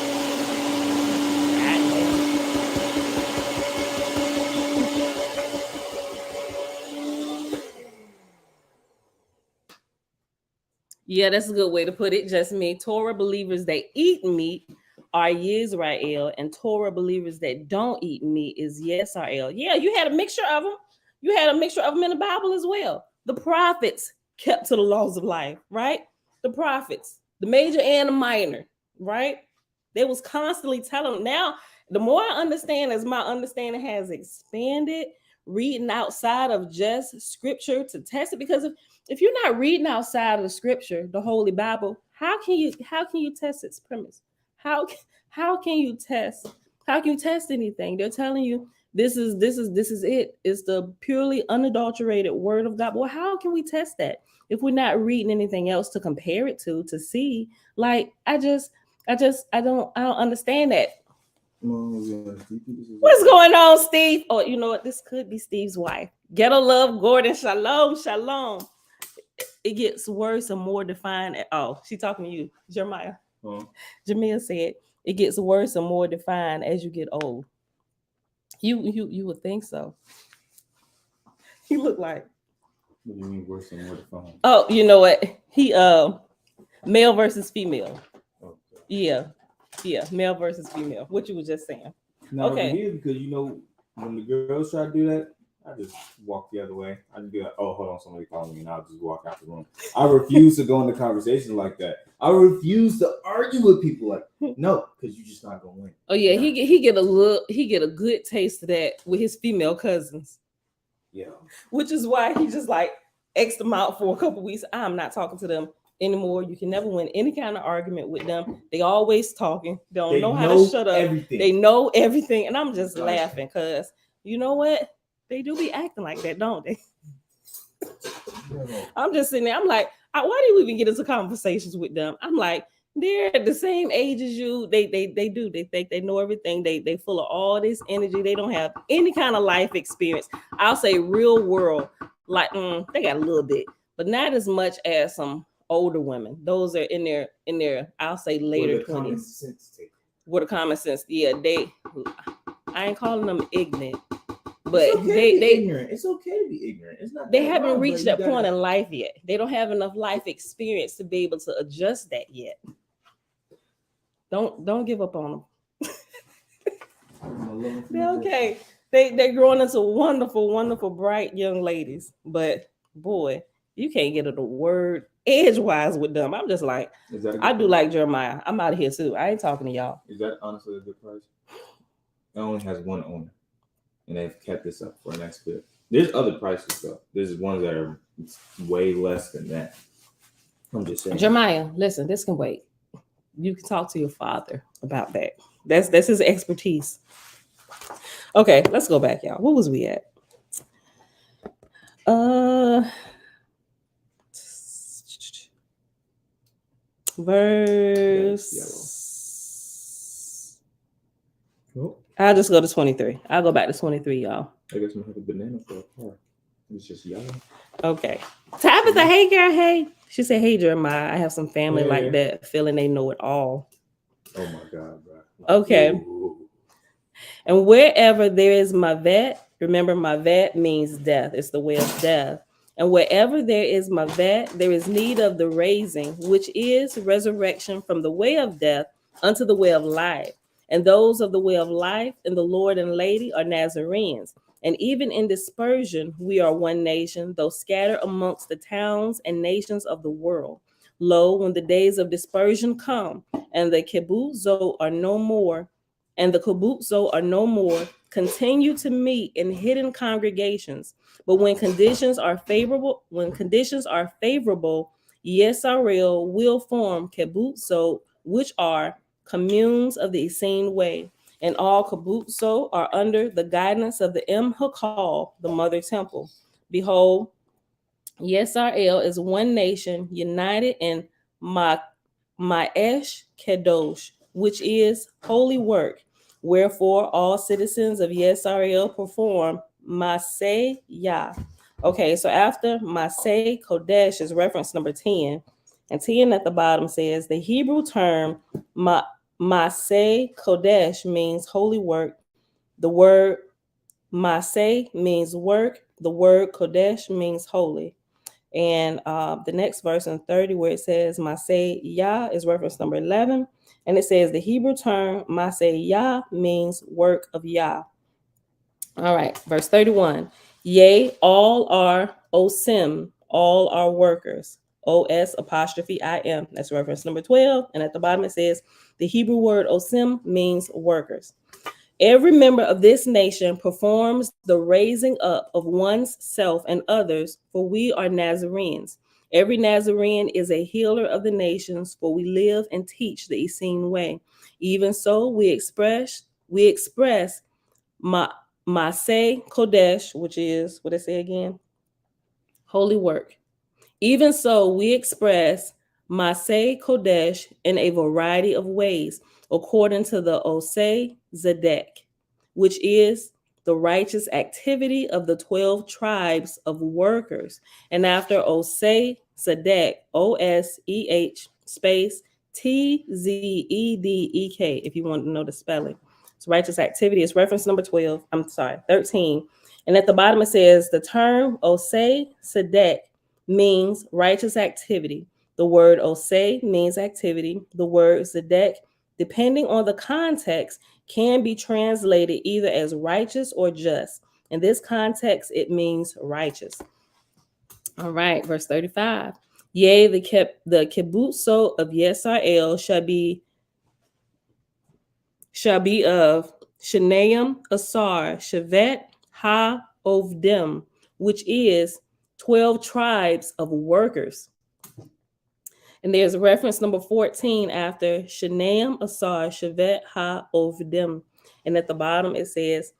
Yeah, that's a good way to put it. Just me. Torah believers that eat meat are Yesar'el, and Torah believers that don't eat meat is Yesar'el. Yeah, you had a mixture of them. You had a mixture of them in the Bible as well. The prophets kept to the laws of life, right? The prophets, the major and the minor, right? They was constantly telling them. Now, the more I understand, as my understanding has expanded, reading outside of just scripture to test it, because if you're not reading outside of the scripture, the Holy Bible, how can you test its premise? How can you test anything? They're telling you this is it. It's the purely unadulterated word of God. Well, how can we test that if we're not reading anything else to compare it to see? Like, I don't understand that. What's going on, Steve? Oh, you know what? This could be Steve's wife. Ghetto Love Gordon. Shalom, shalom. It gets worse and more defined. Oh, she talking to you, Jeremiah. Jamil said it gets worse and more defined as you get old. You would think so. He looked like. What do you mean worse and more defined? Oh, you know what? He male versus female. Okay. Yeah, male versus female. What you were just saying. No, okay. Because you know when the girls try to do that, I just walk the other way. I just be like, oh, hold on, somebody calling me, and I'll just walk out the room. I refuse to go into conversations like that. I refuse to argue with people like, no, because you're just not gonna win. Oh yeah, he get a good taste of that with his female cousins. Yeah. Which is why he just like X'd them out for a couple weeks. I'm not talking to them anymore. You can never win any kind of argument with them. They always talking. They don't know how to shut up. Everything. They know everything. And I'm just laughing because you know what? They do be acting like that, don't they? I'm just sitting there. I'm like, why do you even get into conversations with them? I'm like, they're the same age as you. They do. They think they know everything. They full of all this energy. They don't have any kind of life experience. I'll say real world. Like they got a little bit, but not as much as some older women. Those are in their I'll say later 20s. What a common sense. Yeah, I ain't calling them ignorant, but it's okay to be they ignorant. It's okay to be ignorant. It's not. They that haven't wrong, reached but that point in life yet. They don't have enough life experience to be able to adjust that yet. Don't give up on them. They're okay. They're growing into wonderful, wonderful, bright young ladies. But boy, you can't get a word edgewise with them. I'm just like, I do like Jeremiah. I'm out of here too. I ain't talking to y'all. Is that honestly a good price? It only has one owner, and they've kept this up for the next bit. There's other prices though. There's ones that are way less than that. I'm just saying. Jeremiah, listen, this can wait. You can talk to your father about that. That's his expertise. Okay, let's go back, y'all. What was we at? Verse. I'll just go to 23. I'll go back to 23, y'all. I guess I'm gonna have a banana for a car. It's just yellow. Okay. Tabitha, hey girl, hey. She said, hey Jeremiah, I have some family like that, feeling they know it all. Oh my God, bro. Okay. Ooh. And wherever there is Mavet, remember Mavet means death. It's the way of death. And wherever there is Mavet, there is need of the raising, which is resurrection from the way of death unto the way of life. And those of the way of life and the Lord and Lady are Nazarenes. And even in dispersion, we are one nation, though scattered amongst the towns and nations of the world. Lo, when the days of dispersion come, and the kibbutzot are no more, continue to meet in hidden congregations. But when conditions are favorable, Yesar'el will form kibbutzot, which are communes of the Essene way. And all kibbutzot are under the guidance of the Hakal, the mother temple. Behold, Yesar'el is one nation united in Ma'esh Kedosh, which is holy work. Wherefore, all citizens of Yesar'el perform Maseh Yah. Okay, so after Maseh Kodesh is reference number 10, and 10 at the bottom says the Hebrew term Maseh Kodesh means holy work. The word Maseh means work. The word Kodesh means holy. And the next verse in 30 where it says Maseh Yah is reference number 11. And it says the Hebrew term Maseh Yah means work of Yah. All right, verse 31. Yea, all are osim, all are workers. OS''IM. That's reference number 12. And at the bottom it says the Hebrew word osim means workers. Every member of this nation performs the raising up of one's self and others, for we are Nazarenes. Every Nazarene is a healer of the nations, for we live and teach the Essene way. Even so, we express Maseh Kodesh, which is, what I say again? Holy work. Even so, we express Maseh Kodesh in a variety of ways, according to the Oseh Zedek, which is the righteous activity of the 12 tribes of workers. And after Oseh Zedek, OSEH space TZEDEK, if you want to know the spelling. It's righteous activity. It's reference number 13. And at the bottom it says the term Oseh Zedek means righteous activity. The word oseh means activity. The word zedek, depending on the context, can be translated either as righteous or just. In this context, it means righteous. All right, verse 35. Yea, the kibbutzot of Yesar'el shall be of Shenaim Asar Shevet Ha-Ovdim, which is 12 tribes of workers. And there's a reference number 14 after Shenaim Asar Shevet Ha-Ovdim. And at the bottom it says,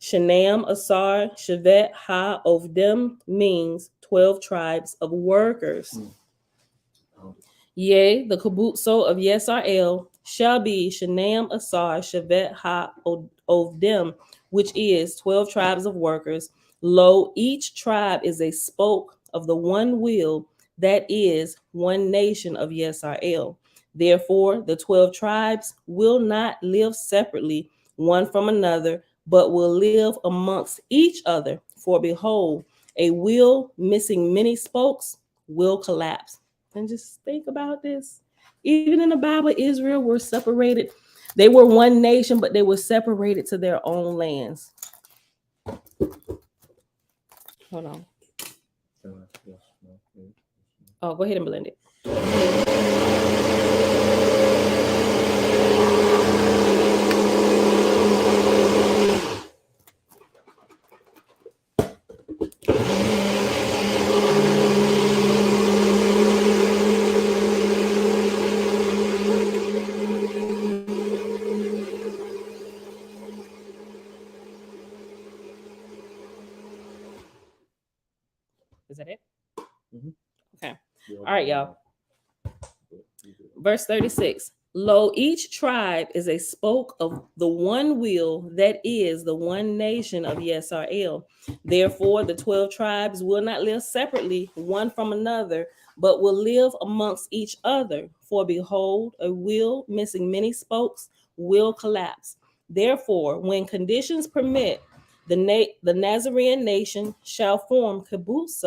Shenaim Asar Shevet Ha-Ovdim means 12 tribes of workers. Yea, the kibbutzot of Yesar'el shall be Shenaim Asar Shevet Ha-Ovdim, which is 12 tribes of workers. Lo, each tribe is a spoke of the one wheel that is one nation of Yesar'el. Therefore, the 12 tribes will not live separately one from another, but will live amongst each other. For behold, a wheel missing many spokes will collapse. And just think about this. Even in the Bible, Israel were separated. They were one nation, but they were separated to their own lands. Hold on. Oh, go ahead and blend it. Is that it? Mhm. Okay. All right, y'all. Verse 36. Lo, each tribe is a spoke of the one wheel that is the one nation of Yesar'el. Therefore, the 12 tribes will not live separately one from another, but will live amongst each other. For behold, a wheel missing many spokes will collapse. Therefore, when conditions permit, the Nazarene nation shall form kibbutz,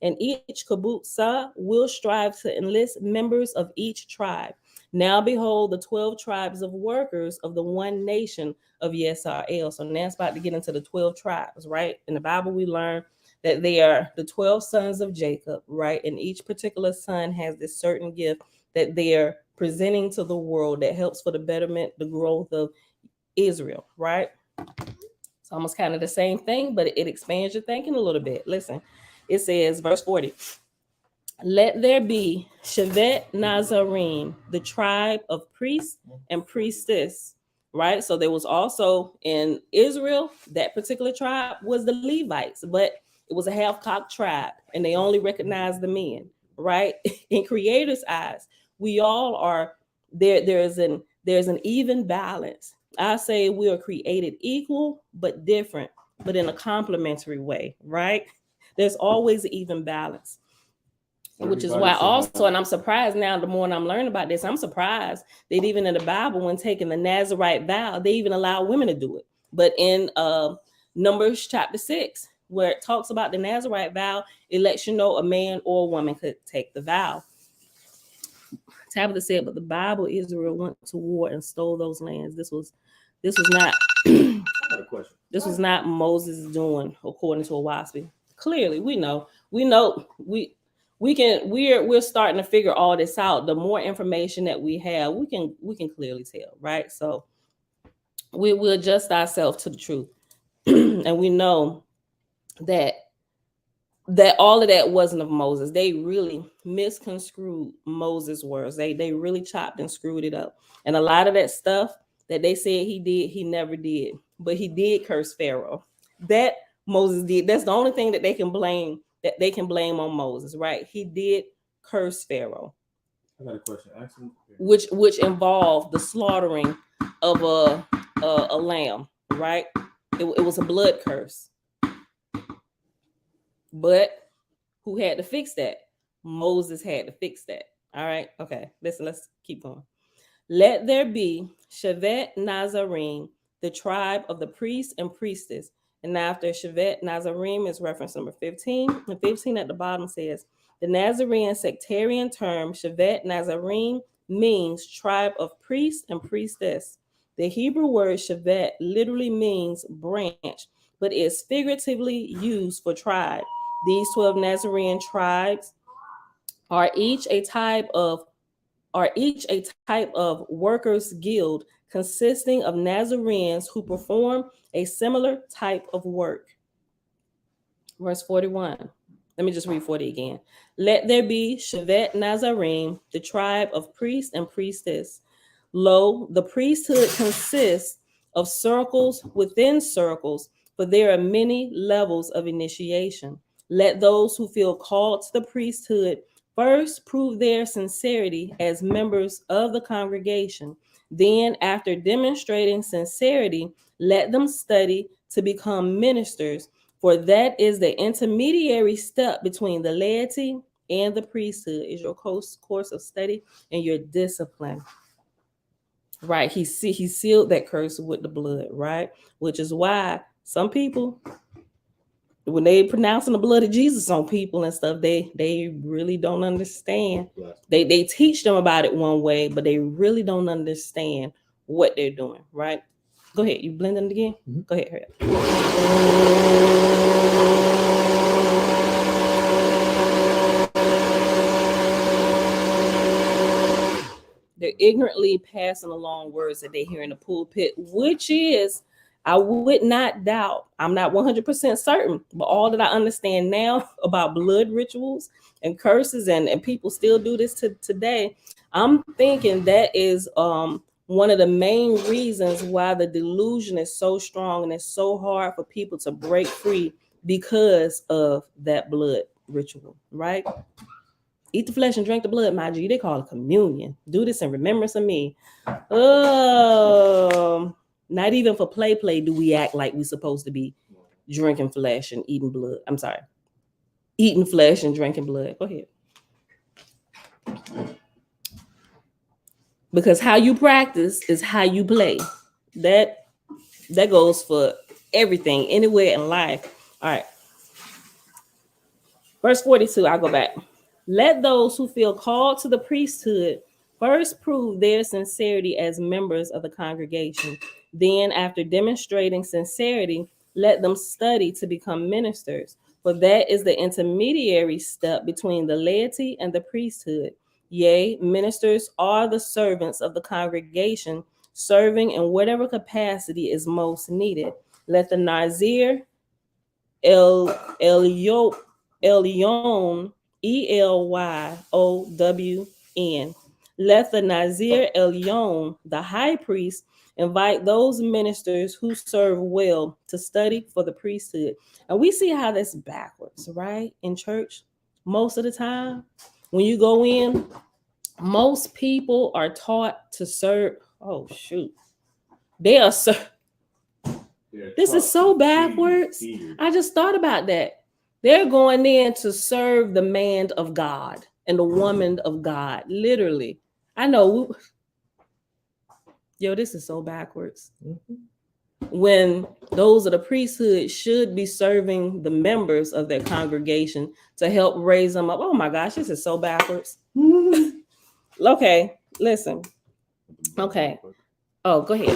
and each kibbutz will strive to enlist members of each tribe. Now behold, the 12 tribes of workers of the one nation of Yesar'el. So now it's about to get into the 12 tribes, right? In the Bible, we learn that they are the 12 sons of Jacob, right? And each particular son has this certain gift that they are presenting to the world that helps for the betterment, the growth of Israel, right? It's almost kind of the same thing, but it expands your thinking a little bit. Listen, it says, verse 40. Let there be Shevet Nazarene, the tribe of priests and priestess, right? So there was also in Israel, that particular tribe was the Levites, but it was a half-cocked tribe, and they only recognized the men, right? In Creator's eyes, we all are there. There's an even balance. I say we are created equal but different, but in a complementary way, right? There's always an even balance. Which is why also, and I'm surprised now, the more I'm learning about this, I'm surprised that even in the Bible, when taking the Nazarite vow, they even allow women to do it. But in Numbers chapter 6, where it talks about the Nazarite vow, it lets you know a man or a woman could take the vow. Tabitha said, but the Bible, Israel went to war and stole those lands. This was not this was not Moses doing, according to a WASP. Clearly, we're starting to figure all this out. The more information that we have, we can clearly tell, right? So we will adjust ourselves to the truth. And we know that all of that wasn't of Moses. They really misconstrued Moses' words. They really chopped and screwed it up. And a lot of that stuff that they said he did, he never did. But he did curse Pharaoh. That Moses did. That's the only thing that they can blame on Moses, right? He did curse Pharaoh. I got a question. Ask him. Which involved the slaughtering of a lamb, right? It was a blood curse. But who had to fix that? Moses had to fix that. All right. Okay. Listen, let's keep going. Let there be Shevet Nazarene, the tribe of the priests and priestess. And after Shevet Nazarene is reference number 15. And 15 at the bottom says, the Nazarene sectarian term Shevet Nazarene means tribe of priests and priestess. The Hebrew word Shevet literally means branch, but is figuratively used for tribe. These 12 Nazarene tribes are each a type of workers' guild consisting of Nazarenes who perform a similar type of work. Verse 41. Let me just read 40 again. Let there be Shevet Nazarene, the tribe of priests and priestess. Lo, the priesthood consists of circles within circles, for there are many levels of initiation. Let those who feel called to the priesthood first prove their sincerity as members of the congregation. Then, after demonstrating sincerity, let them study to become ministers, for that is the intermediary step between the laity and the priesthood is your course of study and your discipline. Right? He sealed that curse with the blood, right? Which is why some people, when they pronouncing the blood of Jesus on people and stuff, they really don't understand. They teach them about it one way, but they really don't understand what they're doing, right? Go ahead. You blending it again? Mm-hmm. Go ahead. Hurry up. They're ignorantly passing along words that they hear in the pulpit, which is, I would not doubt, I'm not 100% certain, but all that I understand now about blood rituals and curses, and people still do this today, I'm thinking that is one of the main reasons why the delusion is so strong and it's so hard for people to break free, because of that blood ritual, right? Eat the flesh and drink the blood, my G. They call it communion. Do this in remembrance of me. Not even for play do we act like we're supposed to be drinking flesh and eating blood. I'm sorry. Eating flesh and drinking blood. Go ahead. Because how you practice is how you play. That goes for everything, anywhere in life. All right. Verse 42, I'll go back. Let those who feel called to the priesthood first prove their sincerity as members of the congregation. Then, after demonstrating sincerity, let them study to become ministers, for that is the intermediary step between the laity and the priesthood. Yea, ministers are the servants of the congregation, serving in whatever capacity is most needed. Let the Nazir Elyon, Elyon, let the Nazir Elyon, the high priest, invite those ministers who serve well to study for the priesthood. And we see how that's backwards, right? In church, most of the time, when you go in, most people are taught to serve. Oh, shoot. They are This is so backwards. I just thought about that. They're going in to serve the man of God and the woman of God, literally. I know. Yo, this is so backwards. Mm-hmm. When those of the priesthood should be serving the members of their congregation to help raise them up. Oh my gosh, this is so backwards. Okay, listen. Okay. Oh, go ahead.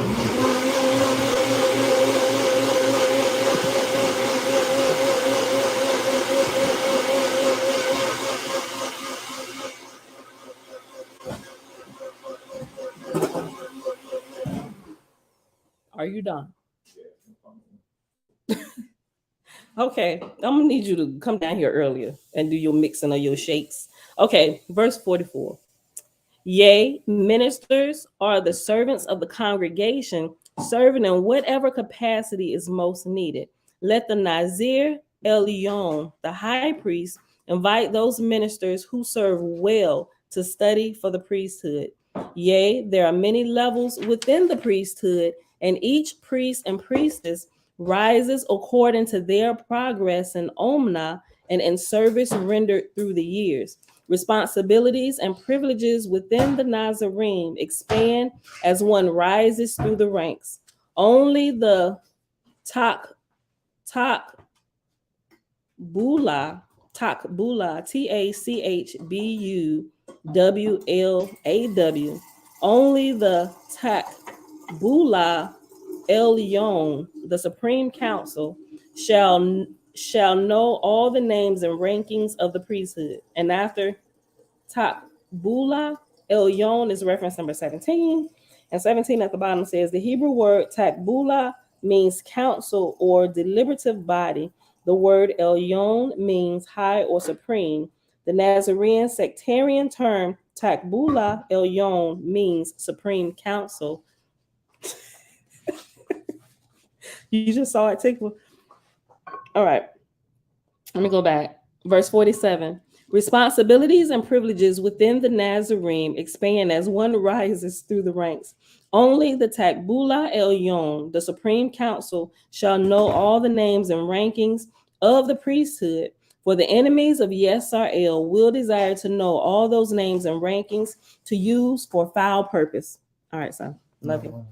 Are you done? Okay, I'm gonna need you to come down here earlier and do your mixing of your shakes. Okay, verse 44. Yea, ministers are the servants of the congregation, serving in whatever capacity is most needed. Let the Nazir Elyon, the high priest, invite those ministers who serve well to study for the priesthood. Yea, there are many levels within the priesthood, and each priest and priestess rises according to their progress in Omna and in service rendered through the years. Responsibilities and privileges within the Nazarene expand as one rises through the ranks. Only the Takbula, Tachbulaw, only the Takbula Elyon, the Supreme Council, shall know all the names and rankings of the priesthood. And after Takbula Elyon is reference number 17. And 17 at the bottom says the Hebrew word Takbula means council or deliberative body. The word Elyon means high or supreme. The Nazarene sectarian term Takbula Elyon means supreme council. You just saw it tickle. All right. Let me go back. Verse 47. Responsibilities and privileges within the Nazarene expand as one rises through the ranks. Only the Takbula Elyon, the Supreme Council, shall know all the names and rankings of the priesthood, For the enemies of Yesar'el will desire to know all those names and rankings to use for foul purpose. All right, son. Love you.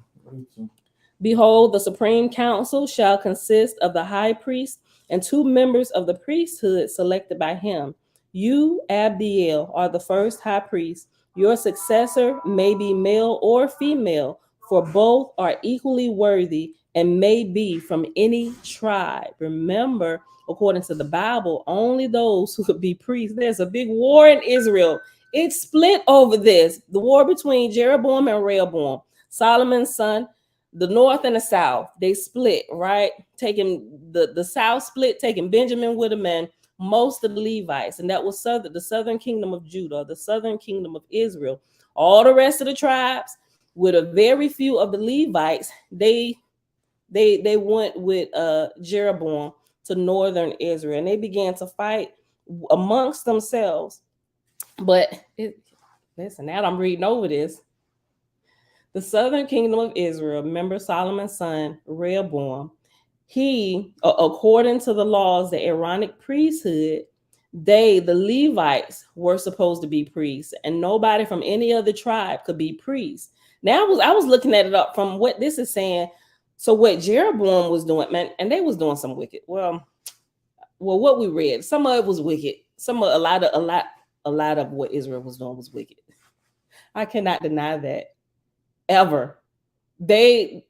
Behold, the Supreme Council shall consist of the high priest and 2 members of the priesthood selected by him. You, Abdiel, are the first high priest. Your successor may be male or female, for both are equally worthy and may be from any tribe. Remember, according to the Bible, only those who could be priests. There's a big war in Israel. It's split over this. The war between Jeroboam and Rehoboam, Solomon's son. The north and the south, they split, right? Taking the south split, taking Benjamin with him and most of the Levites. And that was the southern kingdom of Judah, the southern kingdom of Israel. All the rest of the tribes, with a very few of the Levites, they went with Jeroboam to northern Israel. And they began to fight amongst themselves. But listen, now I'm reading over this. The southern kingdom of Israel, remember Solomon's son, Rehoboam, he, according to the laws, the Aaronic priesthood, the Levites, were supposed to be priests, and nobody from any other tribe could be priests. Now, I was looking at it up from what this is saying. So what Jeroboam was doing, man, and they was doing some wicked. Well, what we read, some of it was wicked. A lot of what Israel was doing was wicked. I cannot deny that. Ever. I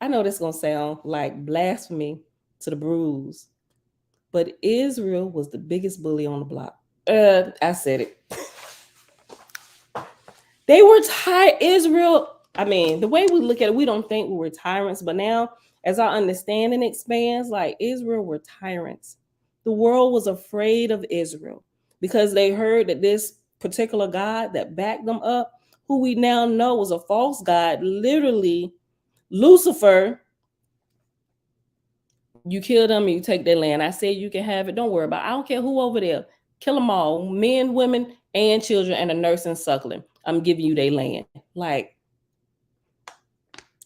know this is going to sound like blasphemy to the bruise, but Israel was the biggest bully on the block. I said it. They were Israel. I mean, the way we look at it, we don't think we were tyrants, but now as our understanding expands, like Israel were tyrants. The world was afraid of Israel because they heard that this particular God that backed them up, who we now know was a false god, literally Lucifer. You kill them and you take their land. I said you can have it. Don't worry about it. I don't care who over there. Kill them all, men, women, and children, and a nurse and suckling. I'm giving you their land. Like,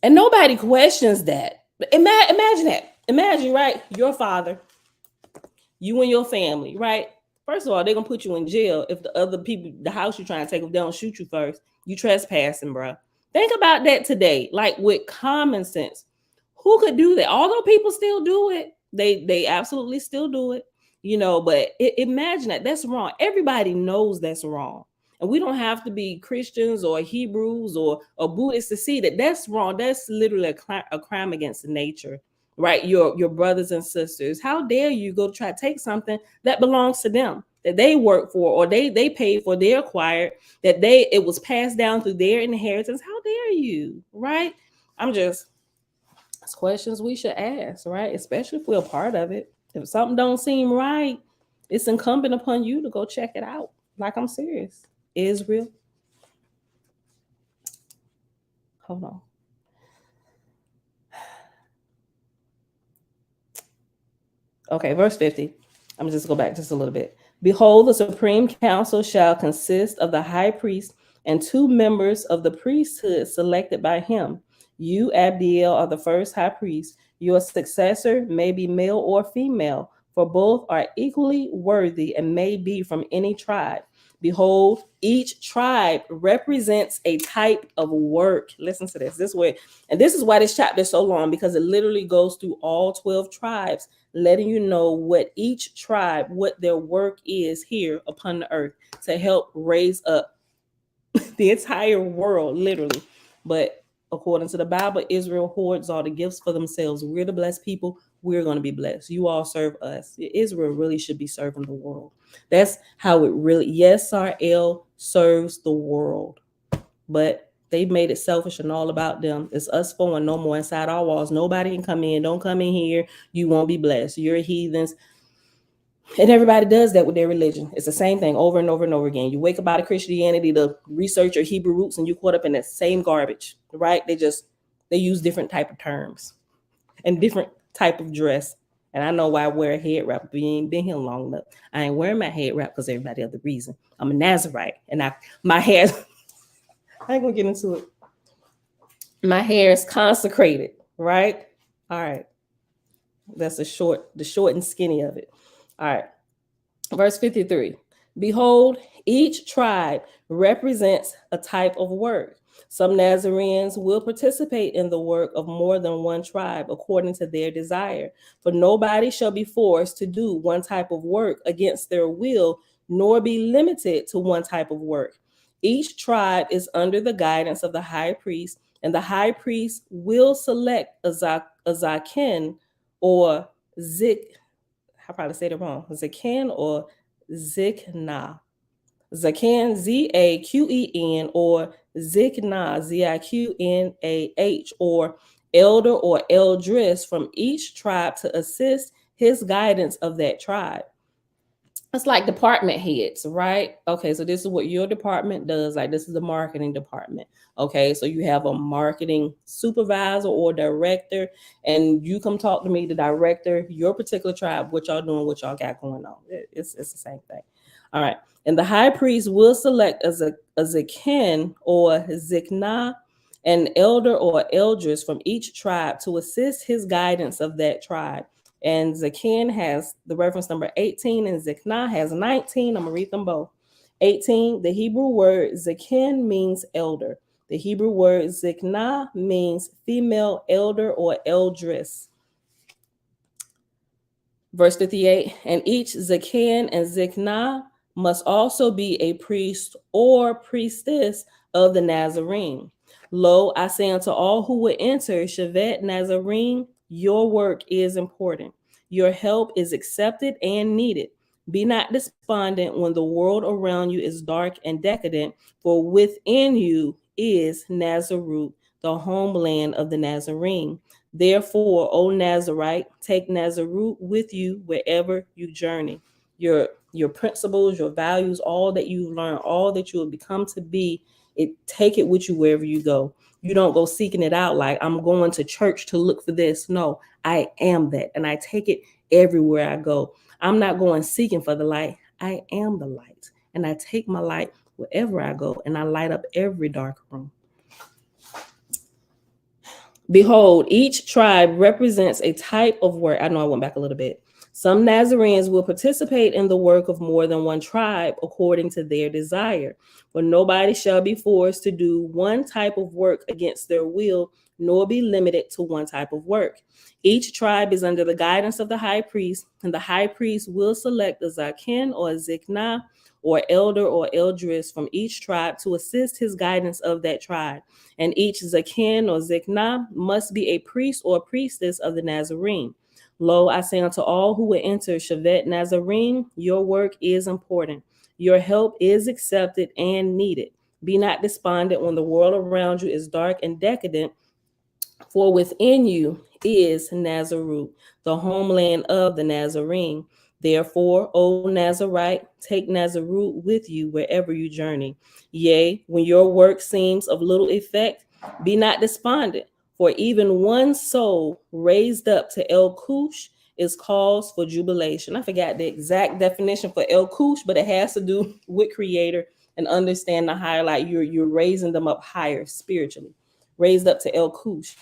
and nobody questions that. Imagine that. Imagine, right? Your father, you and your family, right? First of all, they're going to put you in jail if the other people, the house you're trying to take, if they don't shoot you first. You trespassing, bro. Think about that today, like with common sense. Who could do that? Although people still do it, they absolutely still do it, but imagine that. That's wrong. Everybody knows that's wrong. And we don't have to be Christians or Hebrews or Buddhists to see that that's wrong. That's literally a crime against nature, right? Your brothers and sisters. How dare you go to try to take something that belongs to them, that they work for, or they paid for, they acquired, that it was passed down through their inheritance. How dare you, right? It's questions we should ask, right? Especially if we're a part of it. If something don't seem right, it's incumbent upon you to go check it out. Like, I'm serious. Israel. Hold on. Okay, verse 50. I'm just go back just a little bit. Behold, the Supreme Council shall consist of the high priest and 2 members of the priesthood selected by him. You, Abdiel, are the first high priest. Your successor may be male or female, for both are equally worthy and may be from any tribe. Behold, each tribe represents a type of work. Listen to this. This way, and this is why this chapter is so long, because it literally goes through all 12 tribes, letting you know what each tribe, what their work is here upon the earth to help raise up the entire world, literally. But according to the Bible, Israel hoards all the gifts for themselves. We're the blessed people. We're going to be blessed. You all serve us. Israel really should be serving the world. That's how it really, Yesar'el serves the world. But they've made it selfish and all about them. It's us four and no more inside our walls. Nobody can come in. Don't come in here. You won't be blessed. You're heathens. And everybody does that with their religion. It's the same thing over and over and over again. You wake up out of Christianity to research your Hebrew roots and you caught up in that same garbage, right? They use different type of terms and different type of dress. And I know why I wear a head wrap. We ain't been here long enough. I ain't wearing my head wrap because everybody other reason. I'm a Nazarite and my hair, I ain't gonna get into it. My hair is consecrated, right? All right. That's the short and skinny of it. All right. Verse 53. Behold, each tribe represents a type of work. Some Nazarenes will participate in the work of more than one tribe according to their desire. For nobody shall be forced to do one type of work against their will, nor be limited to one type of work. Each tribe is under the guidance of the high priest, and the high priest will select a zaken or zik. I probably said it wrong. Zaken or Zikna. Zaken, Zaqen, or Zikna, Ziqnah, or elder or eldris from each tribe to assist his guidance of that tribe. It's like department heads, right? Okay, so this is what your department does. Like, this is the marketing department. Okay, so you have a marketing supervisor or director, and you come talk to me, the director, your particular tribe, what y'all doing, what y'all got going on. It's the same thing. All right, and the high priest will select a zaken or zikna, an elder or eldris from each tribe to assist his guidance of that tribe. And Zakin has the reference number 18 and Ziknah has 19. I'm going to read them both. 18, the Hebrew word Zakin means elder. The Hebrew word Ziknah means female elder or eldris. Verse 58, and each Zakin and Ziknah must also be a priest or priestess of the Nazarene. Lo, I say unto all who would enter Shevet Nazarene, your work is important. Your help is accepted and needed. Be not despondent when the world around you is dark and decadent, for within you is Nazarite, the homeland of the Nazarene. Therefore, O Nazarite, take Nazarite with you wherever you journey. Your principles, your values, all that you've learned, all that you have become to be, take it with you wherever you go. You don't go seeking it out like, I'm going to church to look for this. No, I am that, and I take it everywhere I go. I'm not going seeking for the light. I am the light, and I take my light wherever I go, and I light up every dark room. Behold, each tribe represents a type of work. I know I went back a little bit. Some Nazarenes will participate in the work of more than one tribe according to their desire. For nobody shall be forced to do one type of work against their will, nor be limited to one type of work. Each tribe is under the guidance of the high priest, and the high priest will select a zaken or a ziknah or elder or eldris from each tribe to assist his guidance of that tribe. And each zaken or ziknah must be a priest or priestess of the Nazarene. Lo, I say unto all who will enter Shevet Nazarene, your work is important. Your help is accepted and needed. Be not despondent when the world around you is dark and decadent, for within you is Nazarite, the homeland of the Nazarene. Therefore, O Nazarite, take Nazarite with you wherever you journey. Yea, when your work seems of little effect, be not despondent, for even one soul raised up to El Cush is cause for jubilation. I forgot the exact definition for El Cush, but it has to do with Creator and understand the higher, like you're raising them up higher spiritually, raised up to El Cush.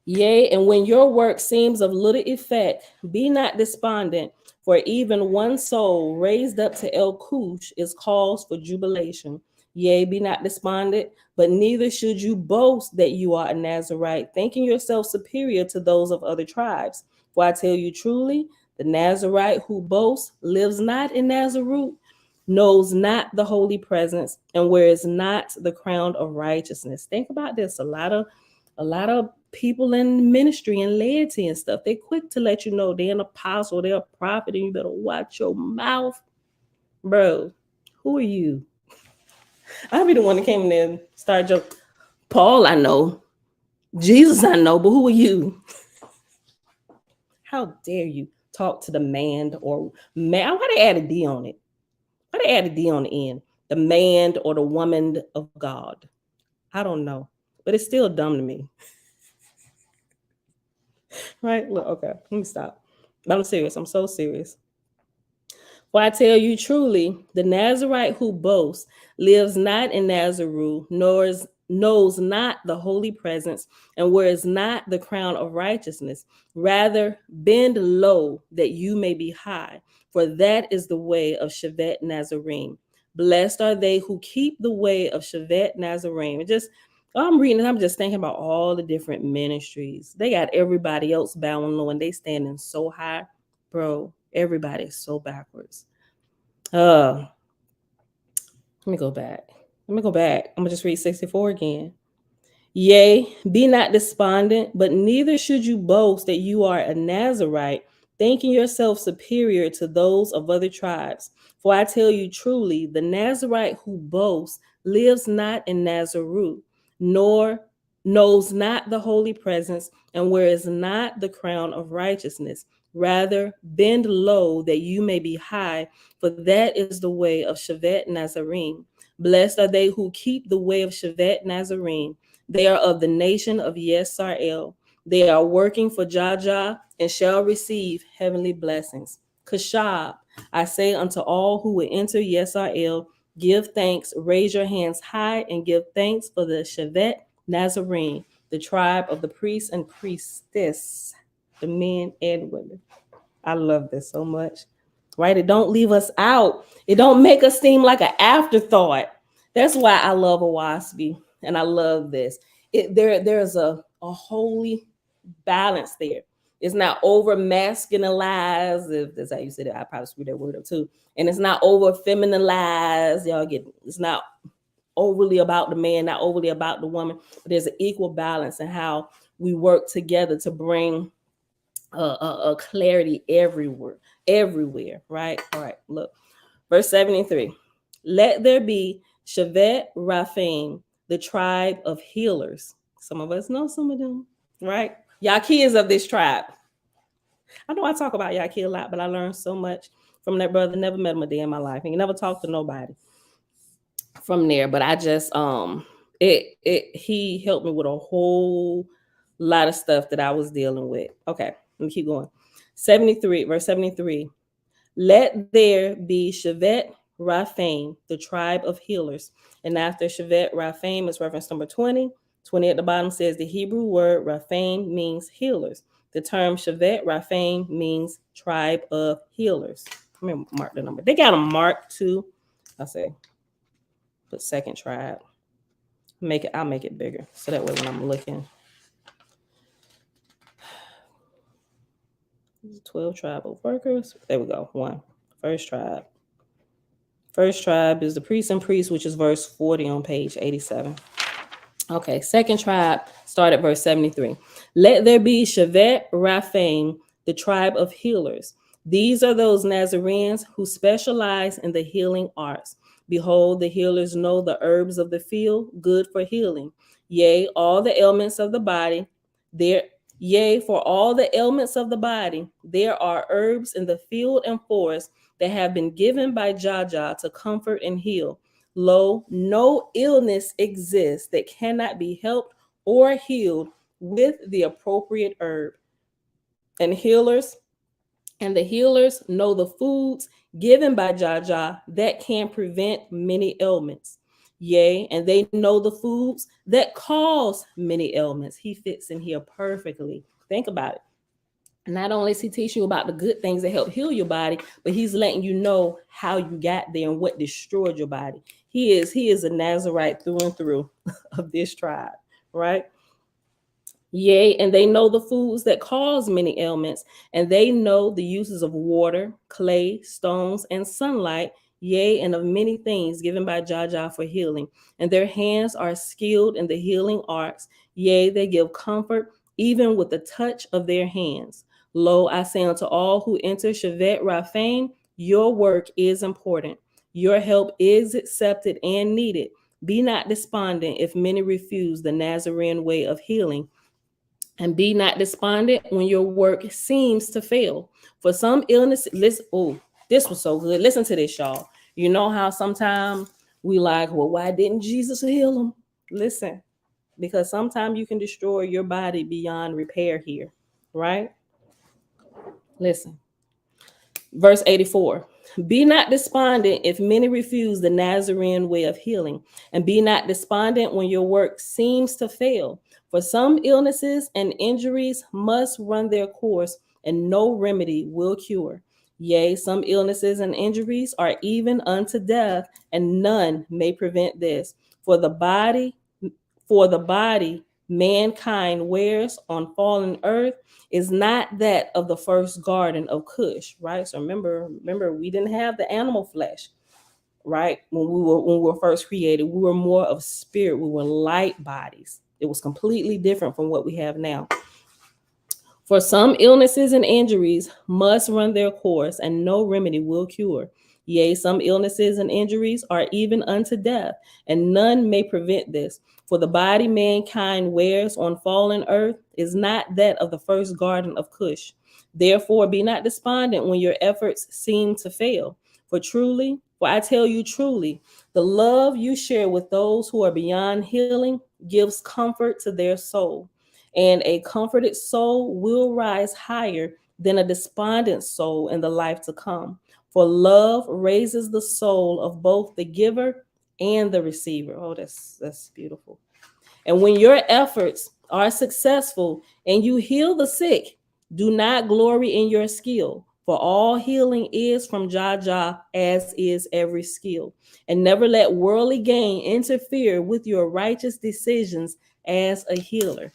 Yea, and when your work seems of little effect, be not despondent, for even one soul raised up to El Cush is cause for jubilation. Yea, be not despondent, but neither should you boast that you are a Nazarite, thinking yourself superior to those of other tribes. For I tell you truly, the Nazarite who boasts lives not in Nazarite, knows not the holy presence, and wears not the crown of righteousness. Think about this. A lot of people in ministry and laity and stuff, they quick to let you know they're an apostle, they're a prophet, and you better watch your mouth. Bro, who are you? I'll be the one that came in there and started joking. Paul, I know. Jesus, I know, but who are you? How dare you talk to the man or man? Why they add a D on it? Why they add a D on the end? The man or the woman of God. I don't know, but it's still dumb to me. Right? Look, okay, let me stop. But I'm serious. I'm so serious. For I tell you truly, the Nazarite who boasts lives not in Nazareth, nor knows not the holy presence, and wears not the crown of righteousness. Rather, bend low that you may be high. for that is the way of Shevet Nazarene. Blessed are they who keep the way of Shevet Nazarene. And just I'm reading and I'm just thinking about all the different ministries. They got everybody else bowing low and they standing so high. Bro, everybody is so backwards. Let me go back. I'm gonna just read 64 again. Yea, be not despondent, but neither should you boast that you are a Nazarite, thinking yourself superior to those of other tribes. For I tell you truly, the Nazarite who boasts lives not in Nazareth, nor knows not the holy presence, and wears not the crown of righteousness. Rather, bend low that you may be high, for that is the way of Shevet Nazarene. Blessed are they who keep the way of Shevet Nazarene. They are of the nation of Yesar'el. They are working for Jaja and shall receive heavenly blessings. Kashab, I say unto all who will enter Yesar'el, give thanks, raise your hands high, and give thanks for the Shevet Nazarene, the tribe of the priests and priestess, the men and women. I love this so much, right? It don't leave us out. It don't make us seem like an afterthought. That's why I love Owaspi. And I love this. There's a holy balance there. It's not over masculinized, if that's how you said it. I probably screwed that word up too. And it's not over feminized. Y'all get it's not overly about the man, not overly about the woman, but there's an equal balance in how we work together to bring a clarity everywhere, right? All right, look. Verse 73. Let there be Shevet Raphaim, the tribe of healers. Some of us know some of them, right? Y'all kids of this tribe. I know I talk about y'all kid a lot, but I learned so much from that brother. Never met him a day in my life. He never talked to nobody from there. But I just he helped me with a whole lot of stuff that I was dealing with. Okay, let me keep going. 73, verse 73. Let there be Shevet Raphaim, the tribe of healers. And after Shevet Raphaim is reference number 20. 20 at the bottom says the Hebrew word Raphaim means healers. The term Shevet Raphaim means tribe of healers. Let me mark the number. They got them marked too. I'll say, put second tribe. I'll make it bigger. So that way when I'm looking. 12 tribal workers. There we go. One. First tribe. First tribe is the priest and priest, which is verse 40 on page 87. Okay, second tribe, start at verse 73. Let there be Shevet Raphaim, the tribe of healers. These are those Nazarenes who specialize in the healing arts. Behold, the healers know the herbs of the field, good for healing. Yea, all the ailments of the body, for all the ailments of the body, there are herbs in the field and forest that have been given by Jaja to comfort and heal. Lo, no illness exists that cannot be helped or healed with the appropriate herb. And the healers know the foods given by Jaja that can prevent many ailments. Yea, and they know the foods that cause many ailments. He fits in here perfectly. Think about it. Not only is he teaching you about the good things that help heal your body, but he's letting you know how you got there and what destroyed your body. He is a Nazarite through and through of this tribe, right? Yea, and they know the foods that cause many ailments, and they know the uses of water, clay, stones, and sunlight, yea, and of many things given by Jaja for healing. And their hands are skilled in the healing arts. Yea, they give comfort even with the touch of their hands. Lo, I say unto all who enter Shevet Raphaim, your work is important. Your help is accepted and needed. Be not despondent if many refuse the Nazarene way of healing. And be not despondent when your work seems to fail. For some illness, this was so good. Listen to this, y'all. You know how sometimes we like, well, why didn't Jesus heal them? Listen, because sometimes you can destroy your body beyond repair here, right? Listen. Verse 84. Be not despondent if many refuse the Nazarene way of healing, and be not despondent when your work seems to fail. For some illnesses and injuries must run their course, and no remedy will cure. Yea, some illnesses and injuries are even unto death, and none may prevent this. For the body, mankind wears on fallen earth is not that of the first garden of Cush, right? So remember, we didn't have the animal flesh, right? When we were first created, we were more of spirit. We were light bodies. It was completely different from what we have now. For some illnesses and injuries must run their course, and no remedy will cure. Yea, some illnesses and injuries are even unto death, and none may prevent this. For the body mankind wears on fallen earth is not that of the first garden of Cush. Therefore, be not despondent when your efforts seem to fail. For I tell you truly, the love you share with those who are beyond healing gives comfort to their soul, and a comforted soul will rise higher than a despondent soul in the life to come. For love raises the soul of both the giver and the receiver. Oh, that's beautiful. And when your efforts are successful and you heal the sick, do not glory in your skill, for all healing is from Jah, as is every skill. And never let worldly gain interfere with your righteous decisions as a healer.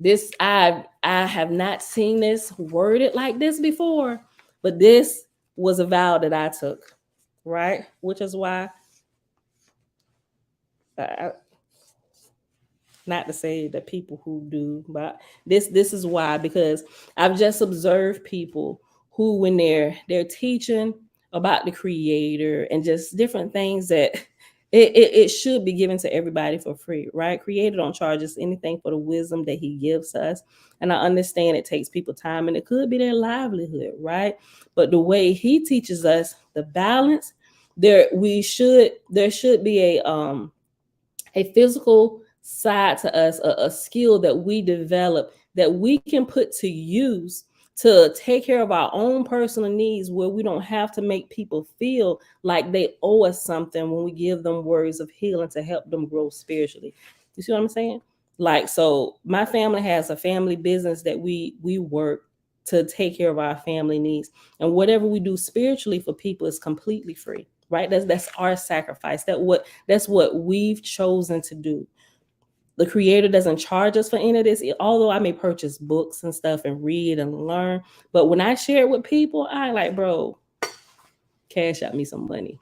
This I have not seen this worded like this before, but this was a vow that I took, right? Which is why, not to say that people who do, but this is why, because I've just observed people who, when they're teaching about the creator and just different things that it should be given to everybody for free, right? Creator don't charge us anything for the wisdom that he gives us. And I understand it takes people time and it could be their livelihood, right? But the way he teaches us the balance, there should be a physical side to us, a skill that we develop that we can put to use to take care of our own personal needs, where we don't have to make people feel like they owe us something when we give them words of healing to help them grow spiritually. You see what I'm saying? Like, so my family has a family business that we work to take care of our family needs, and whatever we do spiritually for people is completely free, right? That's our sacrifice. That's what we've chosen to do. The creator doesn't charge us for any of this, although I may purchase books and stuff and read and learn. But when I share it with people, I like, bro, cash out me some money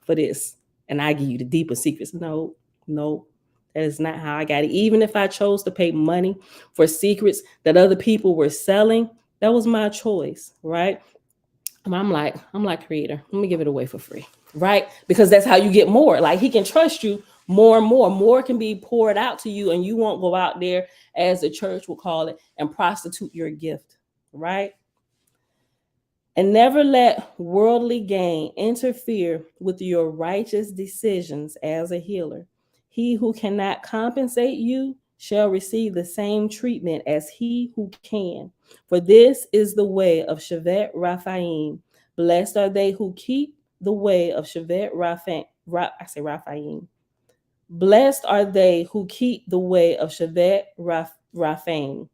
for this, and I give you the deeper secrets. No, that is not how I got it. Even if I chose to pay money for secrets that other people were selling, that was my choice, right? And I'm like, creator, let me give it away for free, right? Because that's how you get more. Like, he can trust you more and more. More can be poured out to you, and you won't go out there, as the church will call it, and prostitute your gift, right? And never let worldly gain interfere with your righteous decisions as a healer. He who cannot compensate you shall receive the same treatment as he who can. For this is the way of Shevet Raphaim. Blessed are they who keep the way of Shevet Raphaim. Blessed are they who keep the way of Shevet Raphaim.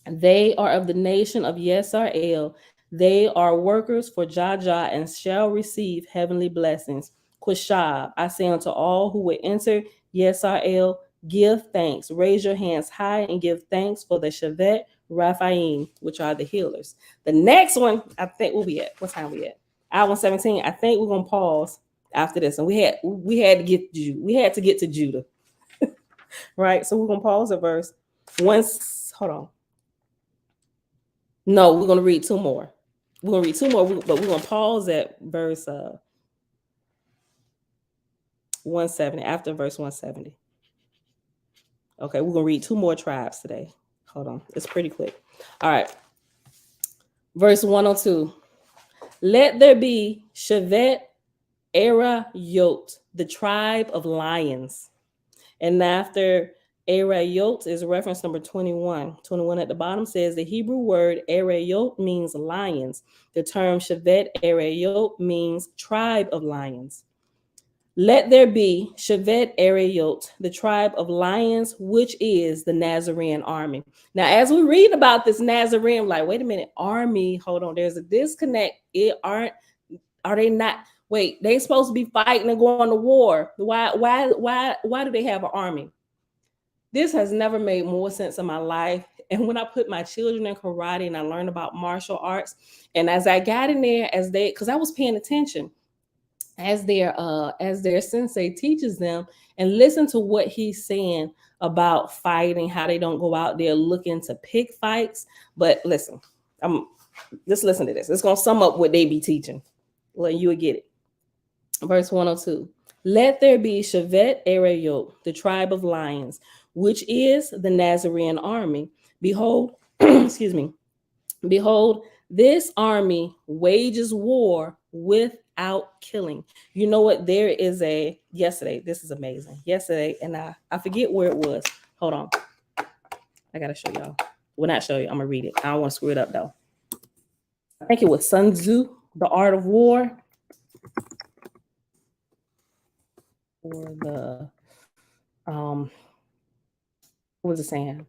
They are of the nation of Yesar'el. They are workers for Jah and shall receive heavenly blessings. Quashab, I say unto all who will enter Yesar'el, give thanks. Raise your hands high and give thanks for the Shevet Raphaim, which are the healers. The next one, I think we'll be at. What time we at? Hour 17. I think we're gonna pause after this, and we had to get to Judah, right? So we're gonna pause at verse once. Hold on. No, we're going to read two more. We're going to read two more, but we're going to pause at verse 170, after verse 170. Okay, we're going to read two more tribes today. Hold on. It's pretty quick. All right. Verse 102. Let there be Shevet Erayot, the tribe of lions. And after Erayot is reference number 21. 21 at the bottom says the Hebrew word Erayot means lions. The term Shevet Erayot means tribe of lions. Let there be extraterrestrial, the tribe of lions, which is the Nazarene army. Now, as we read about this Nazarene, like, wait a minute, army, hold on, there's a disconnect. Are they not? Wait, they supposed to be fighting and going to war. Why do they have an army? This has never made more sense in my life. And when I put my children in karate and I learned about martial arts, and as I got in there, because I was paying attention, as their sensei teaches them, and listen to what he's saying about fighting, how they don't go out there looking to pick fights. But listen, just listen to this. It's gonna sum up what they be teaching. Well, you would get it. Verse 102. Let there be extraterrestrial, the tribe of lions, which is the Nazarene army. Behold, excuse me. Behold, this army wages war without killing. You know what? There is yesterday. This is amazing. Yesterday, and I forget where it was. Hold on. I gotta show y'all. Well, not show you. I'm gonna read it. I don't want to screw it up though. I think it was Sun Tzu, The Art of War. Or the what was it saying?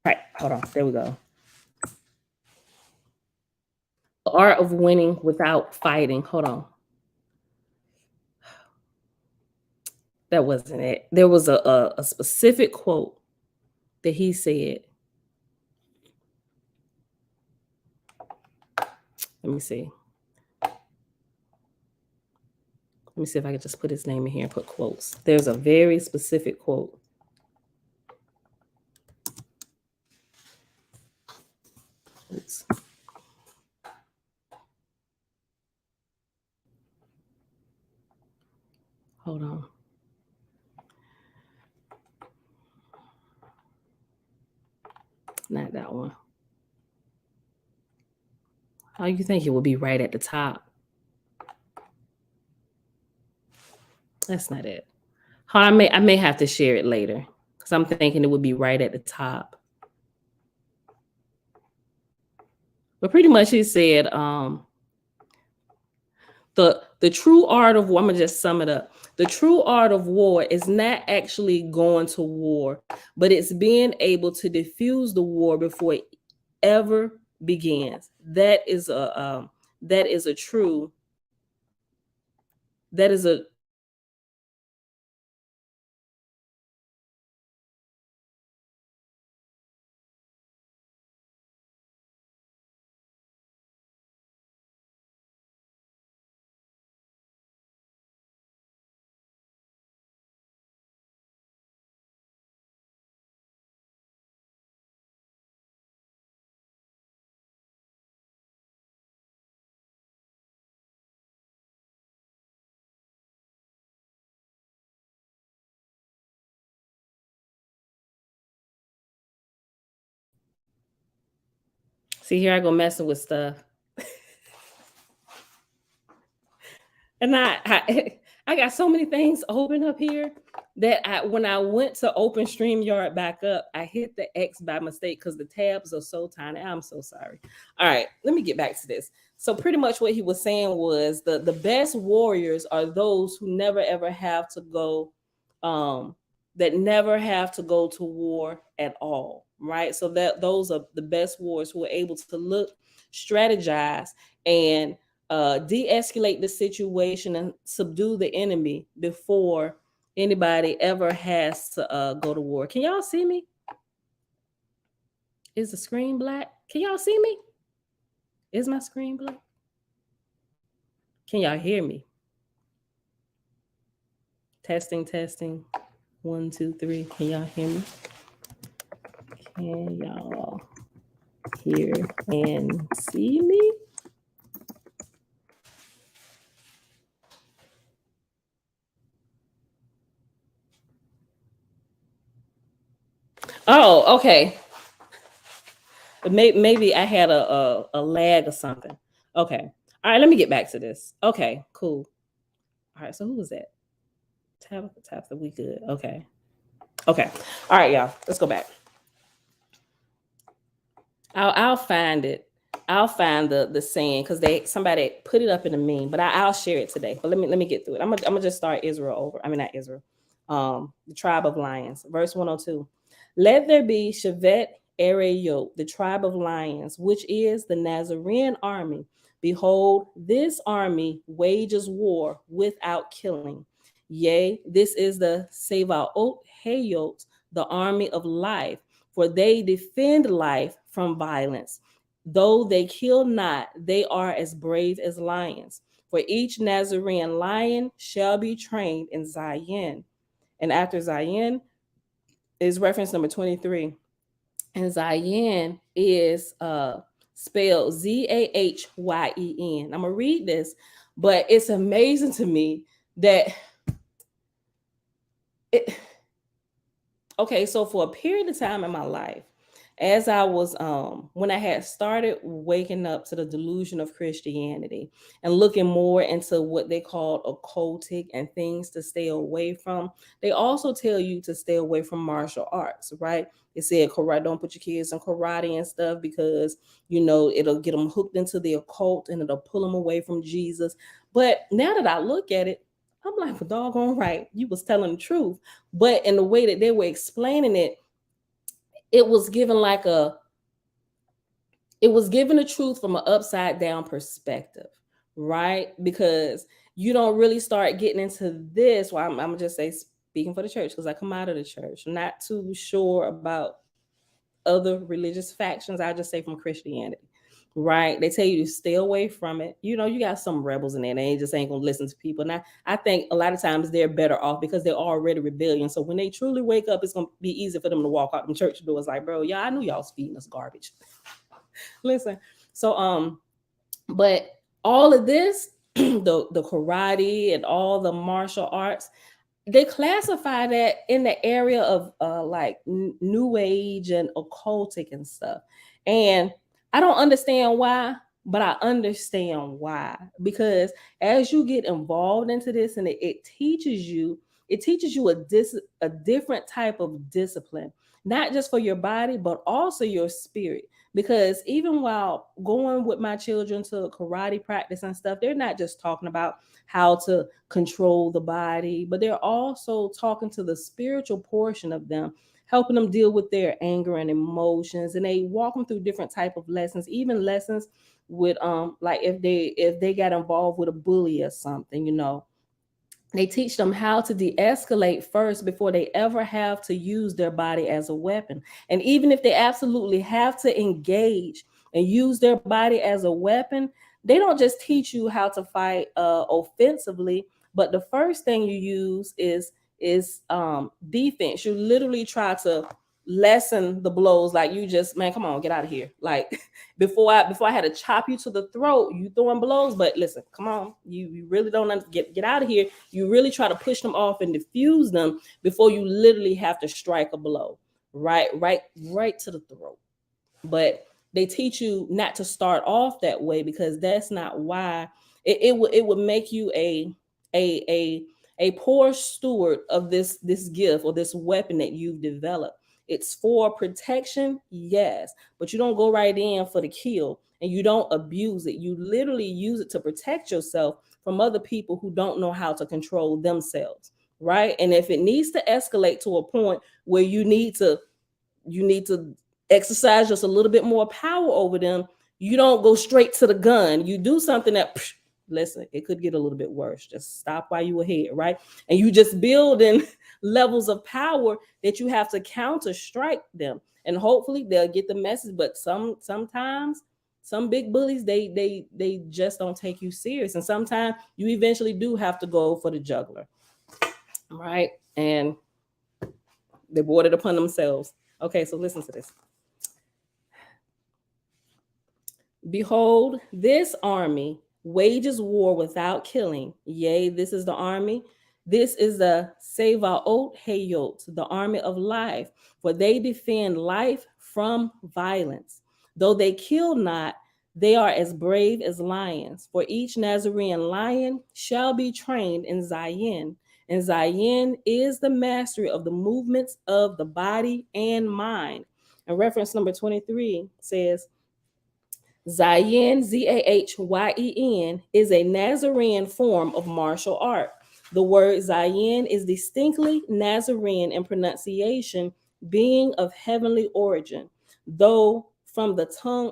Right, hold on. There we go. The art of winning without fighting. Hold on. That wasn't it. There was a specific quote that he said. Let me see. Let me see if I can just put his name in here and put quotes. There's a very specific quote. Oops. Hold on. Not that one. How you think it would be right at the top? That's not it. I may have to share it later because I'm thinking it would be right at the top. But pretty much he said, the true art of war, I'm gonna just sum it up. The true art of war is not actually going to war, but it's being able to defuse the war before it ever begins. That is a true See, here I go messing with stuff. And I got so many things open up here that when I went to open StreamYard back up, I hit the X by mistake because the tabs are so tiny. I'm so sorry. All right, let me get back to this. So pretty much what he was saying was the best warriors are those who never ever have to go, that never have to go to war at all, right? So that those are the best warriors who are able to look, strategize, and de-escalate the situation and subdue the enemy before anybody ever has to go to war. Can y'all see me? Is the screen black? Can y'all see me? Is my screen black? Can y'all hear me? Testing. 1, 2, 3. Can y'all hear me? Can y'all hear and see me? Oh, okay. Maybe I had a lag or something. Okay. All right, let me get back to this. Okay, cool. All right, so who was that? Tabitha, we good. Okay. All right, y'all. Let's go back. I'll find it. I'll find the saying because somebody put it up in a meme, but I'll share it today. But let me get through it. I'm gonna just start Israel over. I mean not Israel. The tribe of lions, verse 102. Let there be Shevet Ereyot, the tribe of lions, which is the Nazarene army. Behold, this army wages war without killing. Yea, this is the Sevaot Hayot, the army of life, for they defend life from violence. Though they kill not, they are as brave as lions. For each Nazarene lion shall be trained in Zion. And after Zion is reference number 23. And Zion is spelled Zahyen. I'm going to read this, but it's amazing to me that okay, so for a period of time in my life, as I was when I had started waking up to the delusion of Christianity and looking more into what they call occultic and things to stay away from, they also tell you to stay away from martial arts, right? They said karate, don't put your kids in karate and stuff because it'll get them hooked into the occult and it'll pull them away from Jesus. But now that I look at it, I'm like, well, doggone right, you was telling the truth. But in the way that they were explaining it, it was given the truth from an upside down perspective, right? Because you don't really start getting into this. Well, I'm gonna just say, speaking for the church, because I come out of the church, I'm not too sure about other religious factions. I just say from Christianity, right? They tell you to stay away from it. You got some rebels in there. They just ain't gonna listen to people. Now, I think a lot of times they're better off because they're already rebellion. So when they truly wake up, it's gonna be easy for them to walk out the church doors like, bro, yeah, I knew y'all was feeding us garbage. Listen. So but all of this, the karate and all the martial arts, they classify that in the area of like new age and occultic and stuff. And I don't understand why, but I understand why. Because as you get involved into this and it teaches you a different type of discipline, not just for your body, but also your spirit. Because even while going with my children to karate practice and stuff, they're not just talking about how to control the body, but they're also talking to the spiritual portion of them, helping them deal with their anger and emotions. And they walk them through different type of lessons, even lessons with like if they got involved with a bully or something, they teach them how to de-escalate first before they ever have to use their body as a weapon. And even if they absolutely have to engage and use their body as a weapon, they don't just teach you how to fight offensively, but the first thing you use is defense. You literally try to lessen the blows. Like, you just, man, come on, get out of here. Like before I had to chop you to the throat, you throwing blows. But listen, come on, you really don't get out of here. You really try to push them off and diffuse them before you literally have to strike a blow, right to the throat. But they teach you not to start off that way, because that's not why. It would make you a poor steward of this gift or this weapon that you've developed. It's for protection, yes, but you don't go right in for the kill, and you don't abuse it. You literally use it to protect yourself from other people who don't know how to control themselves, right? And if it needs to escalate to a point where you need to exercise just a little bit more power over them, you don't go straight to the gun. You do something that, listen, it could get a little bit worse. Just stop while you ahead, right? And you just build in levels of power that you have to counter strike them, and hopefully they'll get the message. But sometimes some big bullies, they just don't take you serious, and sometimes you eventually do have to go for the juggler, right? And they brought it upon themselves. Okay, so listen to this. Behold, this army wages war without killing. Yea, this is the army. This is the Sevaot Hayot, the army of life, for they defend life from violence. Though they kill not, they are as brave as lions. For each Nazarene lion shall be trained in Zion. And Zion is the mastery of the movements of the body and mind. And reference number 23 says, Zayin, Zahyen, is a Nazarene form of martial art. The word Zayin is distinctly Nazarene in pronunciation, being of heavenly origin. Though from the tongue,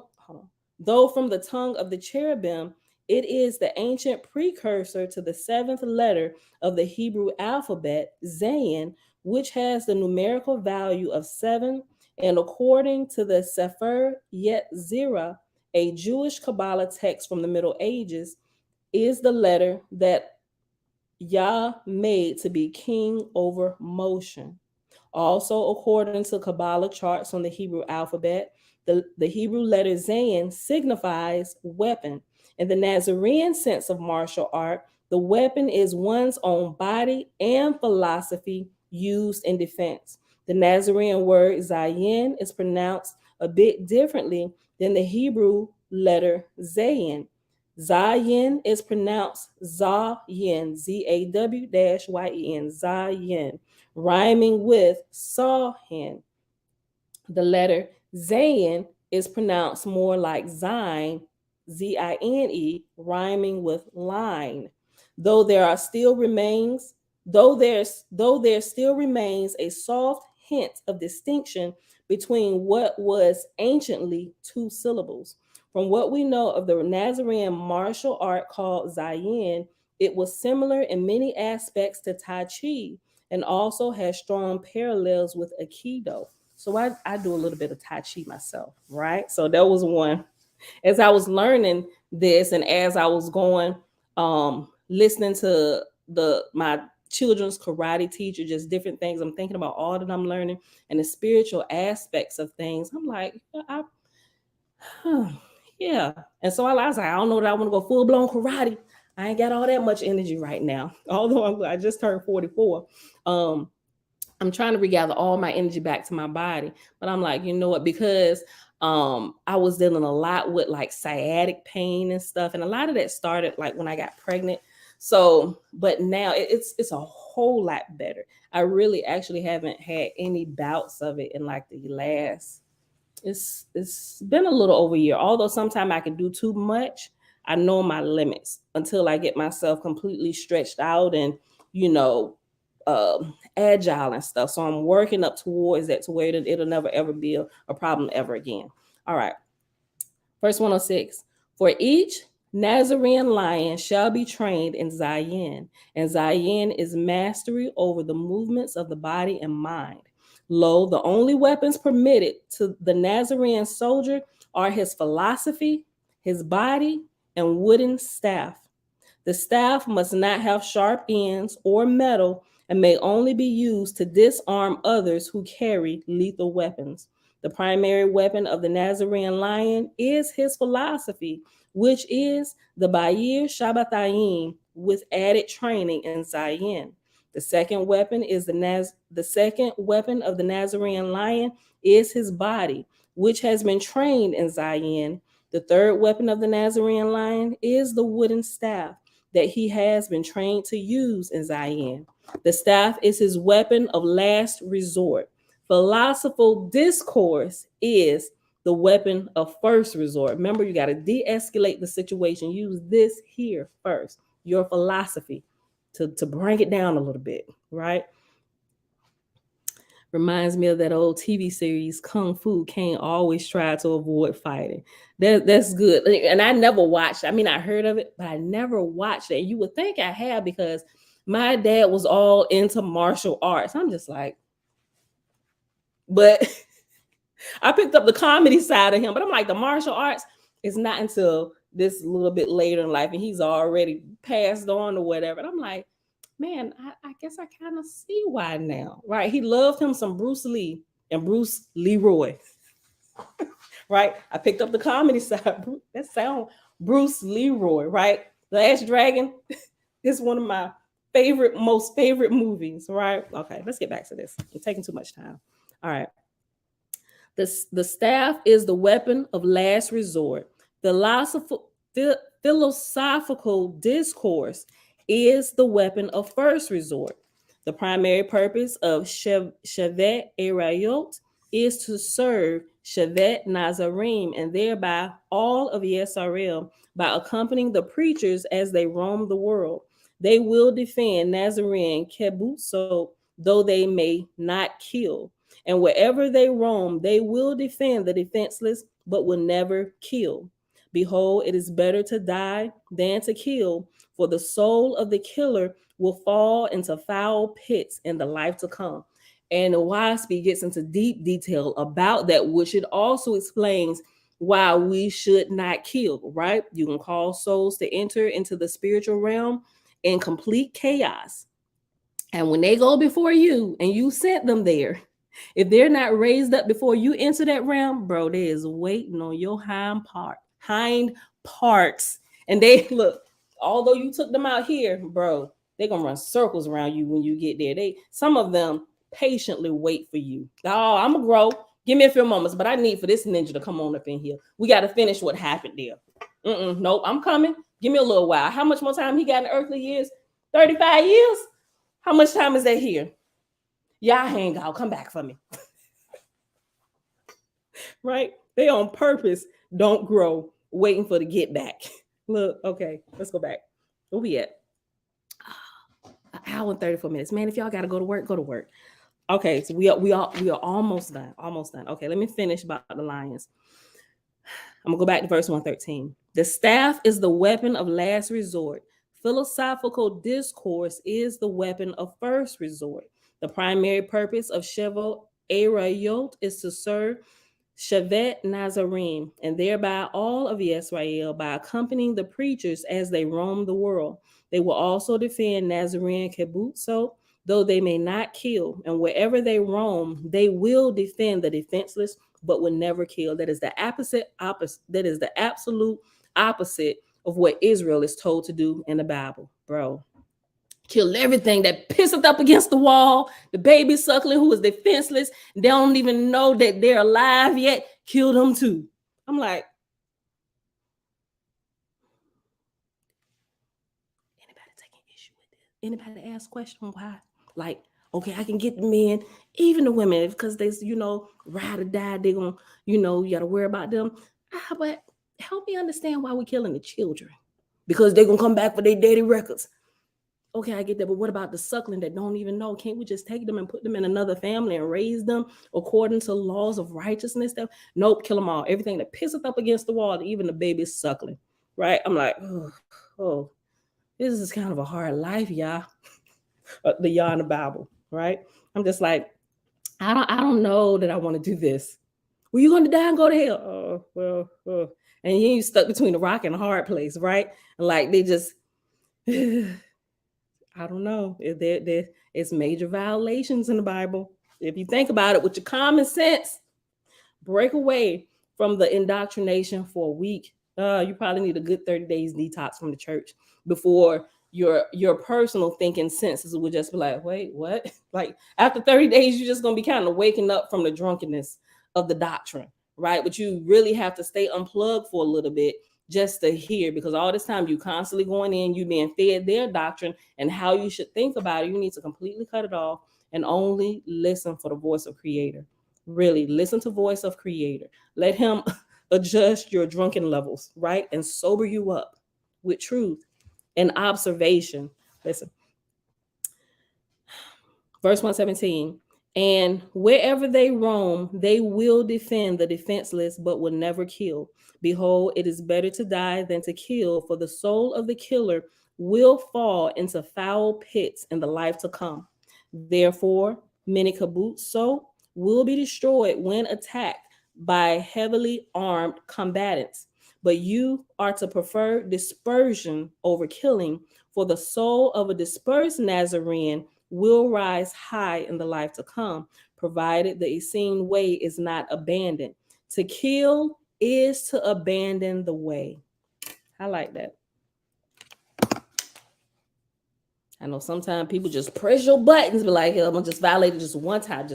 though from the tongue of the cherubim, it is the ancient precursor to the seventh letter of the Hebrew alphabet, Zayin, which has the numerical value of 7, and according to the Sefer Yetzirah, a Jewish Kabbalah text from the Middle Ages, is the letter that Yah made to be king over motion. Also, according to Kabbalah charts on the Hebrew alphabet, the Hebrew letter Zayin signifies weapon. In the Nazarene sense of martial art, the weapon is one's own body and philosophy used in defense. The Nazarene word Zayin is pronounced a bit differently than the Hebrew letter Zayin. Zayin is pronounced Zayin, Zaw-Yen, Zayin, rhyming with Sawhin. The letter Zayin is pronounced more like Zine, Zine, rhyming with line. Though there still remains a soft hint of distinction between what was anciently two syllables. From what we know of the Nazarene martial art called Zayin, it was similar in many aspects to Tai Chi and also has strong parallels with Aikido. So I do a little bit of Tai Chi myself, right? So that was one. As I was learning this and as I was going, listening to my children's karate teacher, just different things, I'm thinking about all that I'm learning and the spiritual aspects of things. I'm like, yeah. And so I was like, I don't know that I want to go full blown karate. I ain't got all that much energy right now. Although I just turned 44. I'm trying to regather all my energy back to my body. But I'm like, you know what? Because I was dealing a lot with like sciatic pain and stuff. And a lot of that started like when I got pregnant. So, but now it's a whole lot better. I really actually haven't had any bouts of it in like the last, it's been a little over a year. Although sometimes I can do too much, I know my limits until I get myself completely stretched out and, you know, agile and stuff. So I'm working up towards that to where it'll never ever be a problem ever again. All right. Verse 106. For each Nazarene lion shall be trained in Zayin, and Zayin is mastery over the movements of the body and mind. Lo, the only weapons permitted to the Nazarene soldier are his philosophy, his body, and wooden staff. The staff must not have sharp ends or metal and may only be used to disarm others who carry lethal weapons. The primary weapon of the Nazarene lion is his philosophy, which is the Bayir Shabbatayim with added training in Zayin. The second weapon of the Nazarene lion is his body, which has been trained in Zayin. The third weapon of the Nazarene lion is the wooden staff that he has been trained to use in Zayin. The staff is his weapon of last resort. Philosophical discourse is the weapon of first resort. Remember, you got to de-escalate the situation. Use this here first, your philosophy, to bring it down a little bit, right? Reminds me of that old TV series, Kung Fu. Can't always try to avoid fighting. That's good. And I never watched. I mean, I heard of it, but I never watched it. And you would think I have because my dad was all into martial arts. I'm just like, but I picked up the comedy side of him. But I'm like, the martial arts is not until this little bit later in life, and he's already passed on or whatever. And I'm like, man, I guess I kind of see why now, right? He loved him some Bruce Lee and Bruce Leroy, right? I picked up the comedy side. That sound Bruce Leroy, right? The Last Dragon is one of my most favorite movies, right? Okay, let's get back to this. I'm taking too much time. All right. The staff is the weapon of last resort. Philosophical discourse is the weapon of first resort. The primary purpose of Shevet Erayot is to serve Shevet Nazarene, and thereby all of Yesar'el, by accompanying the preachers as they roam the world. They will defend Nazarene Kebutso, though they may not kill. And wherever they roam, they will defend the defenseless, but will never kill. Behold, it is better to die than to kill, for the soul of the killer will fall into foul pits in the life to come. And Waspi gets into deep detail about that, which it also explains why we should not kill, right? You can cause souls to enter into the spiritual realm in complete chaos. And when they go before you and you sent them there, if they're not raised up before you enter that realm, bro, they is waiting on your hind parts. And they look, although you took them out here, bro, they're gonna run circles around you when you get there. Some of them patiently wait for you. Oh, I'm gonna grow. Give me a few moments, but I need for this ninja to come on up in here. We got to finish what happened there. Nope, I'm coming. Give me a little while. How much more time he got in earthly years? 35 years? How much time is that here? Y'all hang out. Come back for me. Right? They on purpose don't grow, waiting for the get back. Look, okay, let's go back. Where we at? An hour and 34 minutes. Man, if y'all got to go to work, go to work. Okay, so we are almost done. Almost done. Okay, let me finish about the lions. I'm gonna go back to verse 113. The staff is the weapon of last resort. Philosophical discourse is the weapon of first resort. The primary purpose of 5Apr2023 is to serve Shevet Nazarene, and thereby all of Yesar'el, by accompanying the preachers as they roam the world. They will also defend Nazarene Kebutso, though they may not kill. And wherever they roam, they will defend the defenseless, but will never kill. That is the opposite. That is the absolute opposite of what Israel is told to do in the Bible, bro. Kill everything that pisseth up against the wall. The baby suckling who is defenseless, they don't even know that they're alive yet. Kill them too. I'm like, anybody taking issue with this? Anybody ask question why? Like, okay, I can get the men, even the women, because they, ride or die. They're gonna, you got to worry about them. But help me understand why we're killing the children, because they're gonna come back for their daddy records. Okay, I get that, but what about the suckling that don't even know? Can't we just take them and put them in another family and raise them according to laws of righteousness? Nope, kill them all. Everything that pisses up against the wall, even the baby's suckling, right? I'm like, oh, this is kind of a hard life, y'all. The y'all in the Bible, right? I'm just like, I don't know that I want to do this. Well, you going to die and go to hell? And you stuck between a rock and a hard place, right? Like they just. I don't know. It's major violations in the Bible. If you think about it with your common sense, break away from the indoctrination for a week. You probably need a good 30 days detox from the church before your personal thinking senses would just be like, wait, what? Like after 30 days, you're just going to be kind of waking up from the drunkenness of the doctrine, right? But you really have to stay unplugged for a little bit just to hear, because all this time you constantly going in, you being fed their doctrine and how you should think about it. You need to completely cut it off and only listen for the voice of Creator. Really listen to voice of Creator. Let him adjust your drunken levels, right? And sober you up with truth and observation. Listen. Verse 117. And wherever they roam, they will defend the defenseless, but will never kill. Behold, it is better to die than to kill, for the soul of the killer will fall into foul pits in the life to come. Therefore, many Kebutso will be destroyed when attacked by heavily armed combatants. But you are to prefer dispersion over killing, for the soul of a dispersed Nazarene will rise high in the life to come, provided the Essene way is not abandoned. To kill is to abandon the way. I like that. I know sometimes people just press your buttons, be like, I'm gonna just violate it just one time,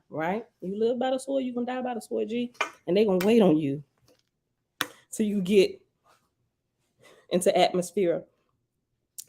right? You live by the sword, you're gonna die by the sword, G. And they're gonna wait on you till you get into atmosphere.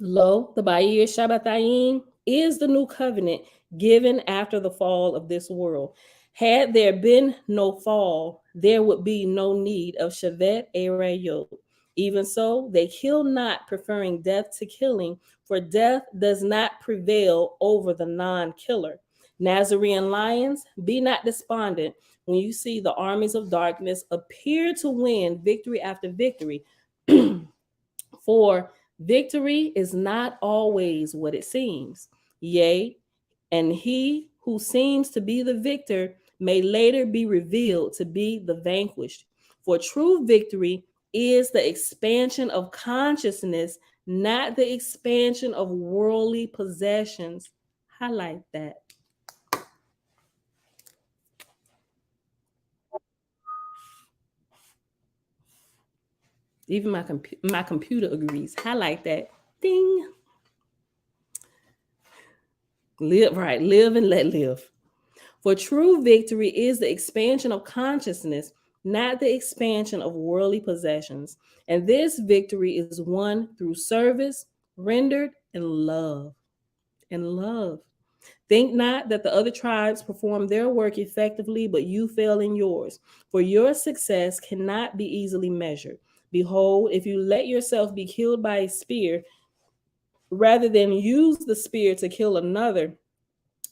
Lo, the Ba'ir Shabbatayim is the new covenant given after the fall of this world. Had there been no fall, there would be no need of Shevet-Arayot. Even so, they kill not, preferring death to killing, for death does not prevail over the non-killer. Nazarene lions, be not despondent when you see the armies of darkness appear to win victory after victory. For victory is not always what it seems. Yea, and he who seems to be the victor may later be revealed to be the vanquished. For true victory is the expansion of consciousness, not the expansion of worldly possessions. Highlight that. Even my computer agrees. Highlight that. Ding. Live right, live and let live. For true victory is the expansion of consciousness, not the expansion of worldly possessions. And this victory is won through service, rendered in love. In love. Think not that the other tribes perform their work effectively, but you fail in yours. For your success cannot be easily measured. Behold, if you let yourself be killed by a spear, rather than use the spear to kill another,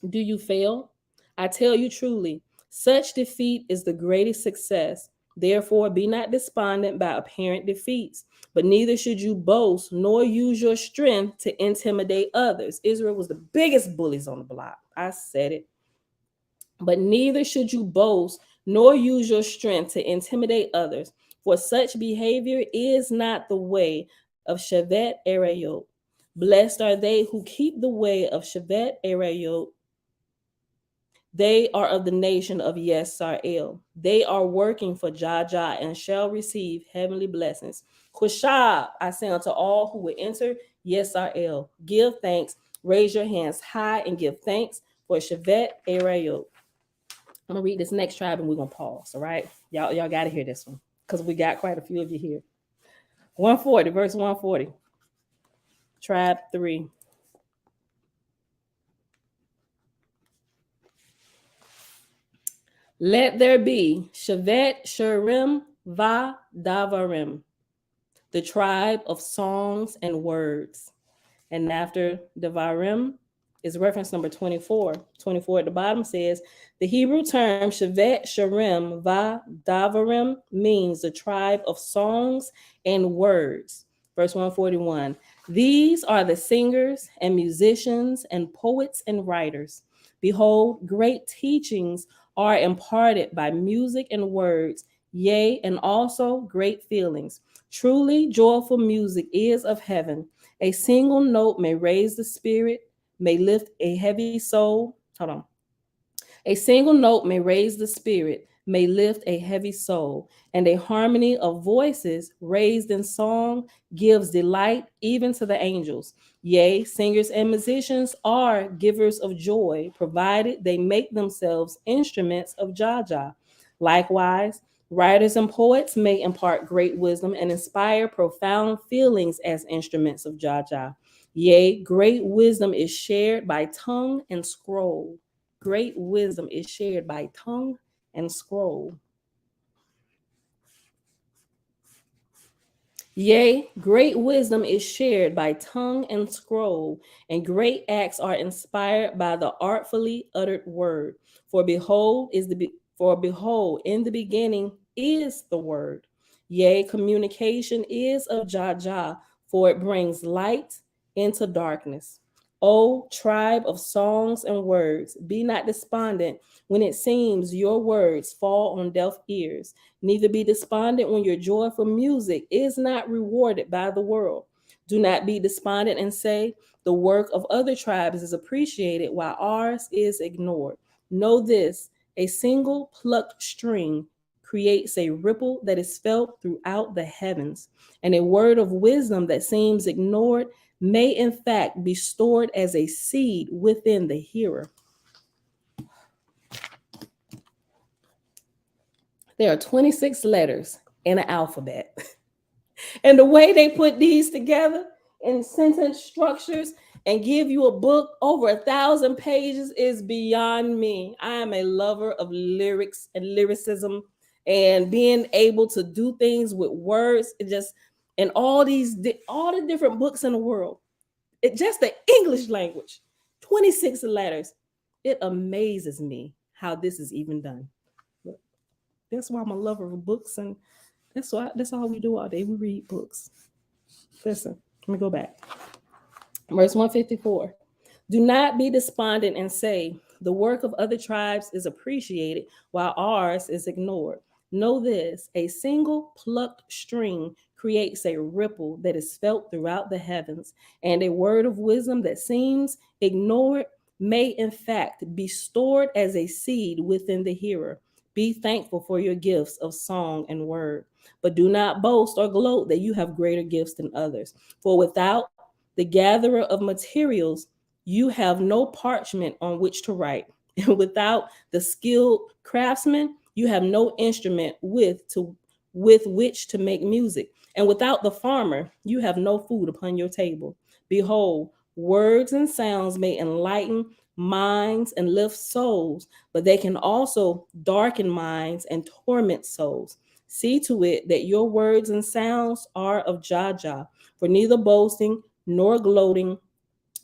do you fail? I tell you truly, such defeat is the greatest success. Therefore, be not despondent by apparent defeats, but neither should you boast nor use your strength to intimidate others. Israel was the biggest bullies on the block. I said it. But neither should you boast nor use your strength to intimidate others, for such behavior is not the way of Shevet-Arayot. Blessed are they who keep the way of Shevet-Arayot. They are of the nation of Yesar'el. They are working for Jaja and shall receive heavenly blessings. Kushab, I say unto all who will enter Yesar'el, give thanks, raise your hands high and give thanks for Shevet-Arayot. I'm gonna read this next tribe and we're gonna pause. All right, y'all gotta hear this one because we got quite a few of you here. 140, verse 140. Tribe 3. Let there be Shevet Shurim Va Davarim, the tribe of songs and words. And after Davarim is reference number 24. 24 at the bottom says, the Hebrew term Shevet Shurim Va Davarim means the tribe of songs and words. Verse 141, these are the singers and musicians and poets and writers. Behold, great teachings are imparted by music and words, yea, and also great feelings. Truly, joyful music is of heaven. A single note may raise the spirit, may lift a heavy soul. Hold on. A single note may raise the spirit, may lift a heavy soul, and a harmony of voices raised in song gives delight even to the angels. Yea, singers and musicians are givers of joy, provided they make themselves instruments of Jaja. Likewise, writers and poets may impart great wisdom and inspire profound feelings as instruments of Jaja. Yea, great wisdom is shared by tongue and scroll. Great wisdom is shared by tongue and scroll. Yea, great wisdom is shared by tongue and scroll, and great acts are inspired by the artfully uttered word. For behold, in the beginning is the word. Yea, communication is of Jaja, for it brings light into darkness. O tribe of songs and words, be not despondent when it seems your words fall on deaf ears. Neither be despondent when your joyful music is not rewarded by the world. Do not be despondent and say, the work of other tribes is appreciated while ours is ignored. Know this, a single plucked string creates a ripple that is felt throughout the heavens, and a word of wisdom that seems ignored may in fact be stored as a seed within the hearer. There are 26 letters in an alphabet. And the way they put these together in sentence structures and give you a book over 1,000 pages is beyond me. I am a lover of lyrics and lyricism, and being able to do things with words. And all the different books in the world. Just the English language, 26 letters. It amazes me how this is even done. But that's why I'm a lover of books, and that's all we do all day. We read books. Listen, let me go back. Verse 154. Do not be despondent and say, the work of other tribes is appreciated while ours is ignored. Know this, a single plucked string creates a ripple that is felt throughout the heavens, and a word of wisdom that seems ignored may in fact be stored as a seed within the hearer. Be thankful for your gifts of song and word, but do not boast or gloat that you have greater gifts than others. For without the gatherer of materials, you have no parchment on which to write. And without the skilled craftsman, you have no instrument with which to make music. And without the farmer, you have no food upon your table. Behold, words and sounds may enlighten minds and lift souls, but they can also darken minds and torment souls. See to it that your words and sounds are of Jah, for neither boasting nor gloating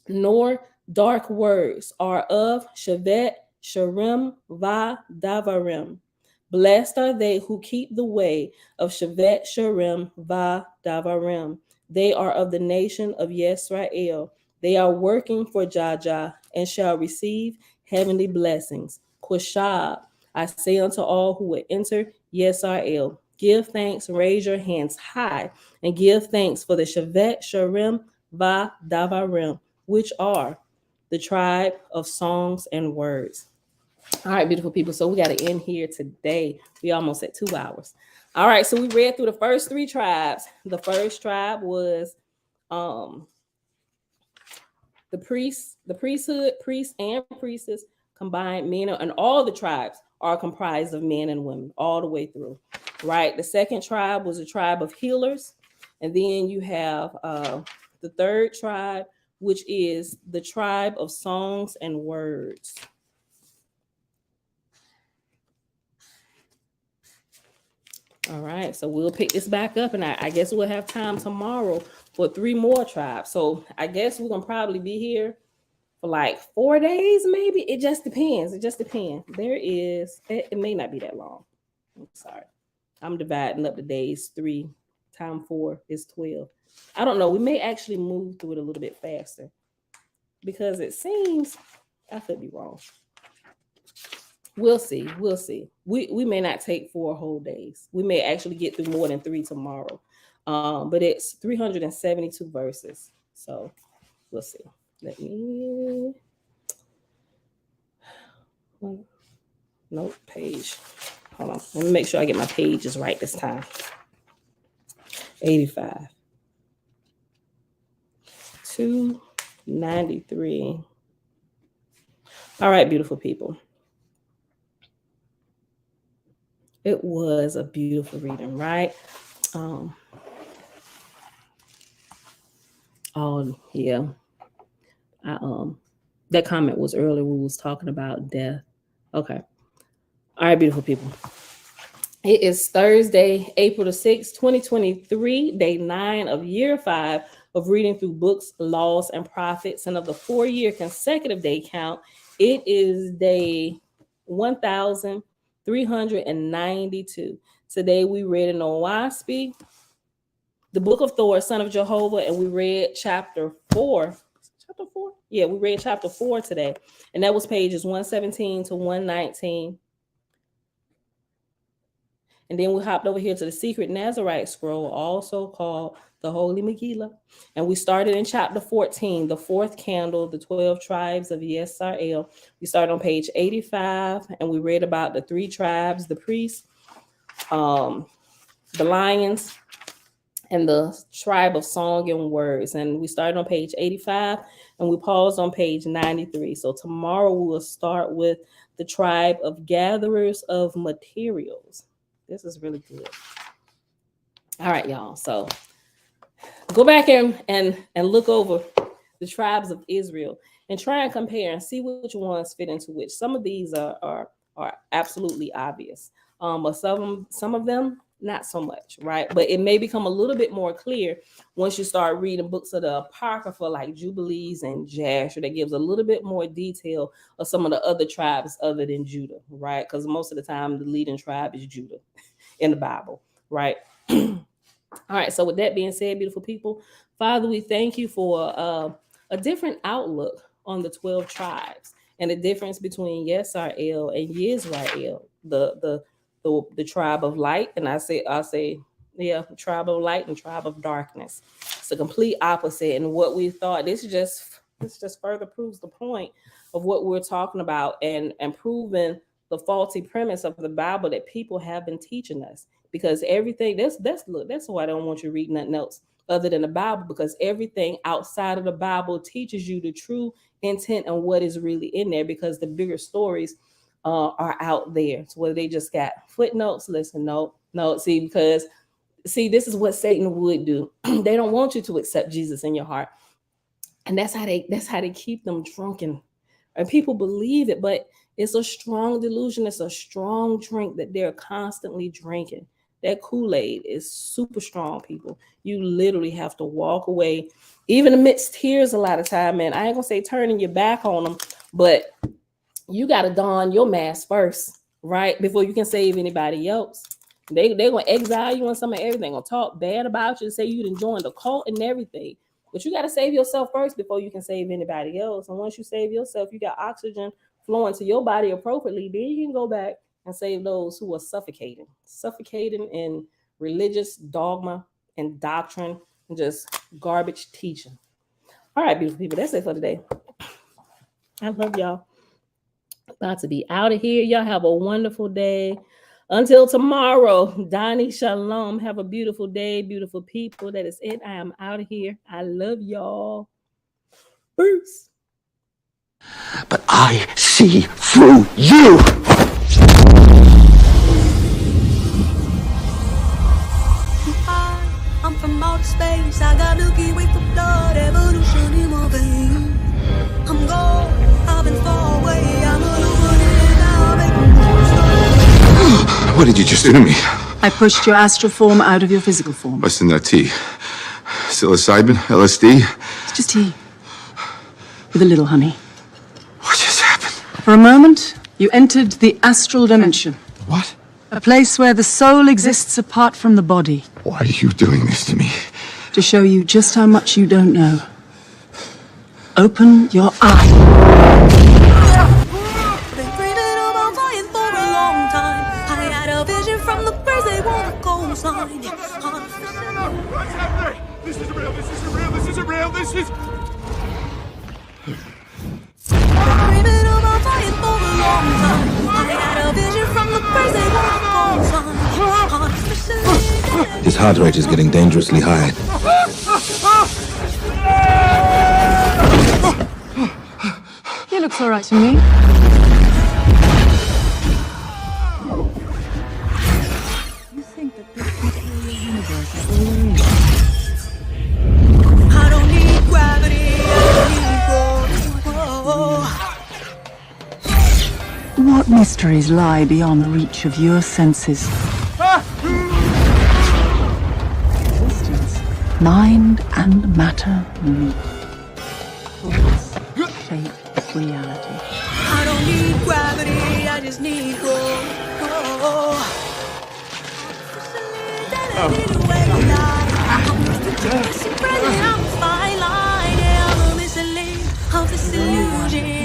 nor dark words are of Shevet, Sherem, Va, Davarim. Blessed are they who keep the way of Shevet, Sherem, Va, Davarim. They are of the nation of Yesar'el. They are working for Jah and shall receive heavenly blessings. Quashab, I say unto all who will enter Yesar'el, give thanks, raise your hands high, and give thanks for the Shevet, Sherem, Va, Davarim, which are the tribe of songs and words. All right, beautiful people. So we got to end here today. We almost at 2 hours. All right, so we read through the first 3 tribes. The first tribe was the priesthood, priests and priestess, combined men, and all the tribes are comprised of men and women all the way through. Right. The second tribe was a tribe of healers, and then you have the third tribe, which is the tribe of songs and words. All right, so we'll pick this back up, and I guess we'll have time tomorrow for 3 more tribes. So I guess we're gonna probably be here for like 4 days, maybe. It just depends. It may not be that long. I'm sorry. I'm dividing up the days. 3 times 4 is 12. I don't know. We may actually move through it a little bit faster because it seems, I could be wrong. We'll see. We may not take 4 whole days. We may actually get through more than 3 tomorrow. But it's 372 verses. So we'll see. Let me page. Hold on. Let me make sure I get my pages right this time. 85. 293. All right, beautiful people. It was a beautiful reading, right? Oh yeah. That comment was earlier. We was talking about death. Okay. All right, beautiful people. It is Thursday, April the 6th, 2023, day 9 of year 5 of reading through books, laws, and prophets. And of the 4-year consecutive day count, it is day 1,392. Today we read in Owaspi, the book of Thor, son of Jehovah, and we read chapter 4. Chapter 4? Yeah, we read chapter 4 today. And that was pages 117 to 119. And then we hopped over here to the secret Nazarite scroll, also called the Holy Megillah. And we started in chapter 14, the 4th candle, the 12 tribes of Yesar'el. We started on page 85, and we read about the 3 tribes, the priests, the lions, and the tribe of song and words. And we started on page 85, and we paused on page 93. So tomorrow we will start with the tribe of gatherers of materials. This is really good. All right, y'all. So go back and look over the tribes of Israel, and try and compare and see which ones fit into which. Some of these are absolutely obvious, but some of them not so much, right? But it may become a little bit more clear once you start reading books of the Apocrypha like Jubilees and Jasher, that gives a little bit more detail of some of the other tribes other than Judah, right? Because most of the time the leading tribe is Judah in the Bible, right? All right, so with that being said, beautiful people, Father, we thank you for a different outlook on the 12 tribes and the difference between Yesar'el and Yisrael, the tribe of light, and I'll say, tribe of light and tribe of darkness. It's a complete opposite. And what we thought, this just further proves the point of what we're talking about and proving the faulty premise of the Bible that people have been teaching us. Because everything that's why I don't want you to read nothing else other than the Bible, because everything outside of the Bible teaches you the true intent and what is really in there, because the bigger stories are out there. So whether they just got footnotes, listen, no, because this is what Satan would do. They don't want you to accept Jesus in your heart, and that's how they keep them drunken, and people believe it. But it's a strong delusion. It's a strong drink that they're constantly drinking. That Kool-Aid is super strong, people. You literally have to walk away, even amidst tears a lot of time, man. I ain't gonna say turning your back on them, but you got to don your mask first, right? Before you can save anybody else. They're going to exile you on some of everything. Going to talk bad about you and say you done joined the cult and everything. But you got to save yourself first before you can save anybody else. And once you save yourself, you got oxygen flowing to your body appropriately. Then you can go back and save those who are suffocating in religious dogma and doctrine and just garbage teaching. All right, beautiful people, that's it for today. I love y'all. About to be out of here. Y'all have a wonderful day. Until tomorrow, Donnie Shalom. Have a beautiful day, beautiful people. That is it. I am out of here. I love y'all. Peace. But I see through you. I'm from outer space. I got Milky Way for blood, evolution in my veins. I'm gold. I've been far away. I'm What did you just do to me? I pushed your astral form out of your physical form. What's in that tea? Psilocybin? LSD? It's just tea. With a little honey. What just happened? For a moment, you entered the astral dimension. What? A place where the soul exists apart from the body. Why are you doing this to me? To show you just how much you don't know. Open your eyes. been dreaming about flying for a long time. I had a vision from the birds, they want a coastline. What's happening? This isn't real, this isn't real, this isn't real, this is... Dreaming about flying for a long time. I had a vision from the birds, they want a coastline. His heart rate is getting dangerously high. He looks all right to me. You think that this material universe is all there is? I don't need gravity, I need What mysteries lie beyond the reach of your senses? Existence, mind and matter meet. Thoughts shape reality. I don't need gravity, I just need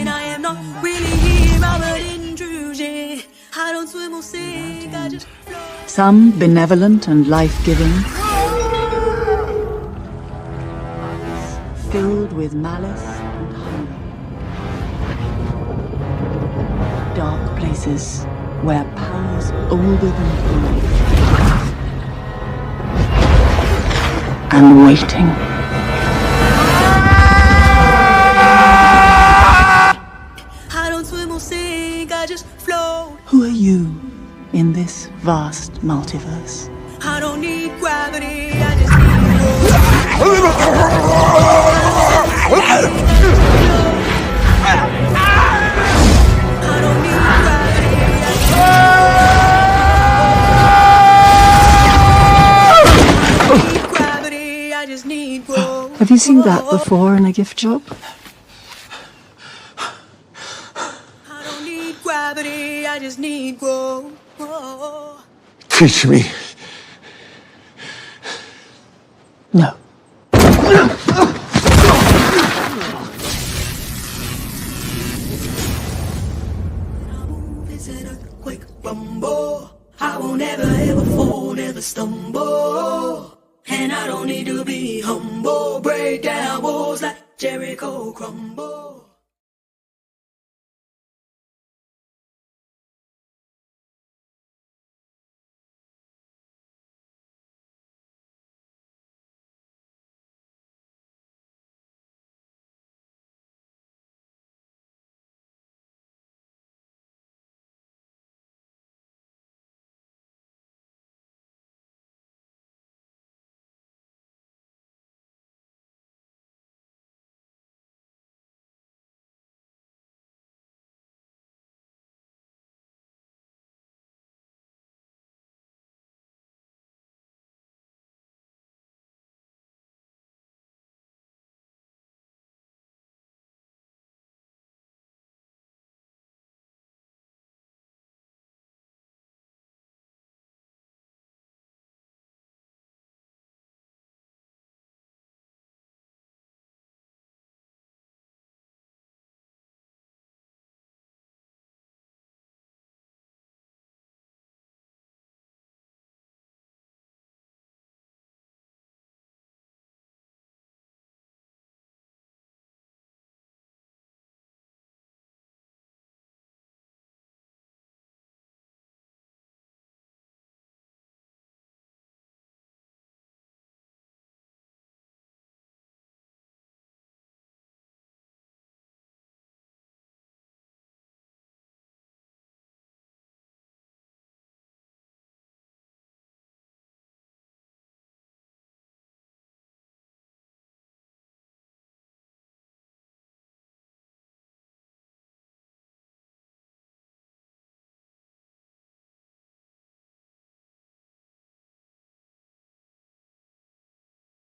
I am not really here, I'm an intrusion. I don't swim or sink, I just float. Some benevolent and life-giving, filled with malice and hunger. Dark places where powers older than time and waiting. I don't swim or sink, I just float. Who are you in this vast multiverse? I don't need gravity, I just need just need growth. Have you seen that before in a gift shop? I don't need gravity, I just need growth. Teach me. No. Is it a quick rumble? I won't ever ever fall, never stumble. And I don't need to be humble. Break down walls like Jericho crumble.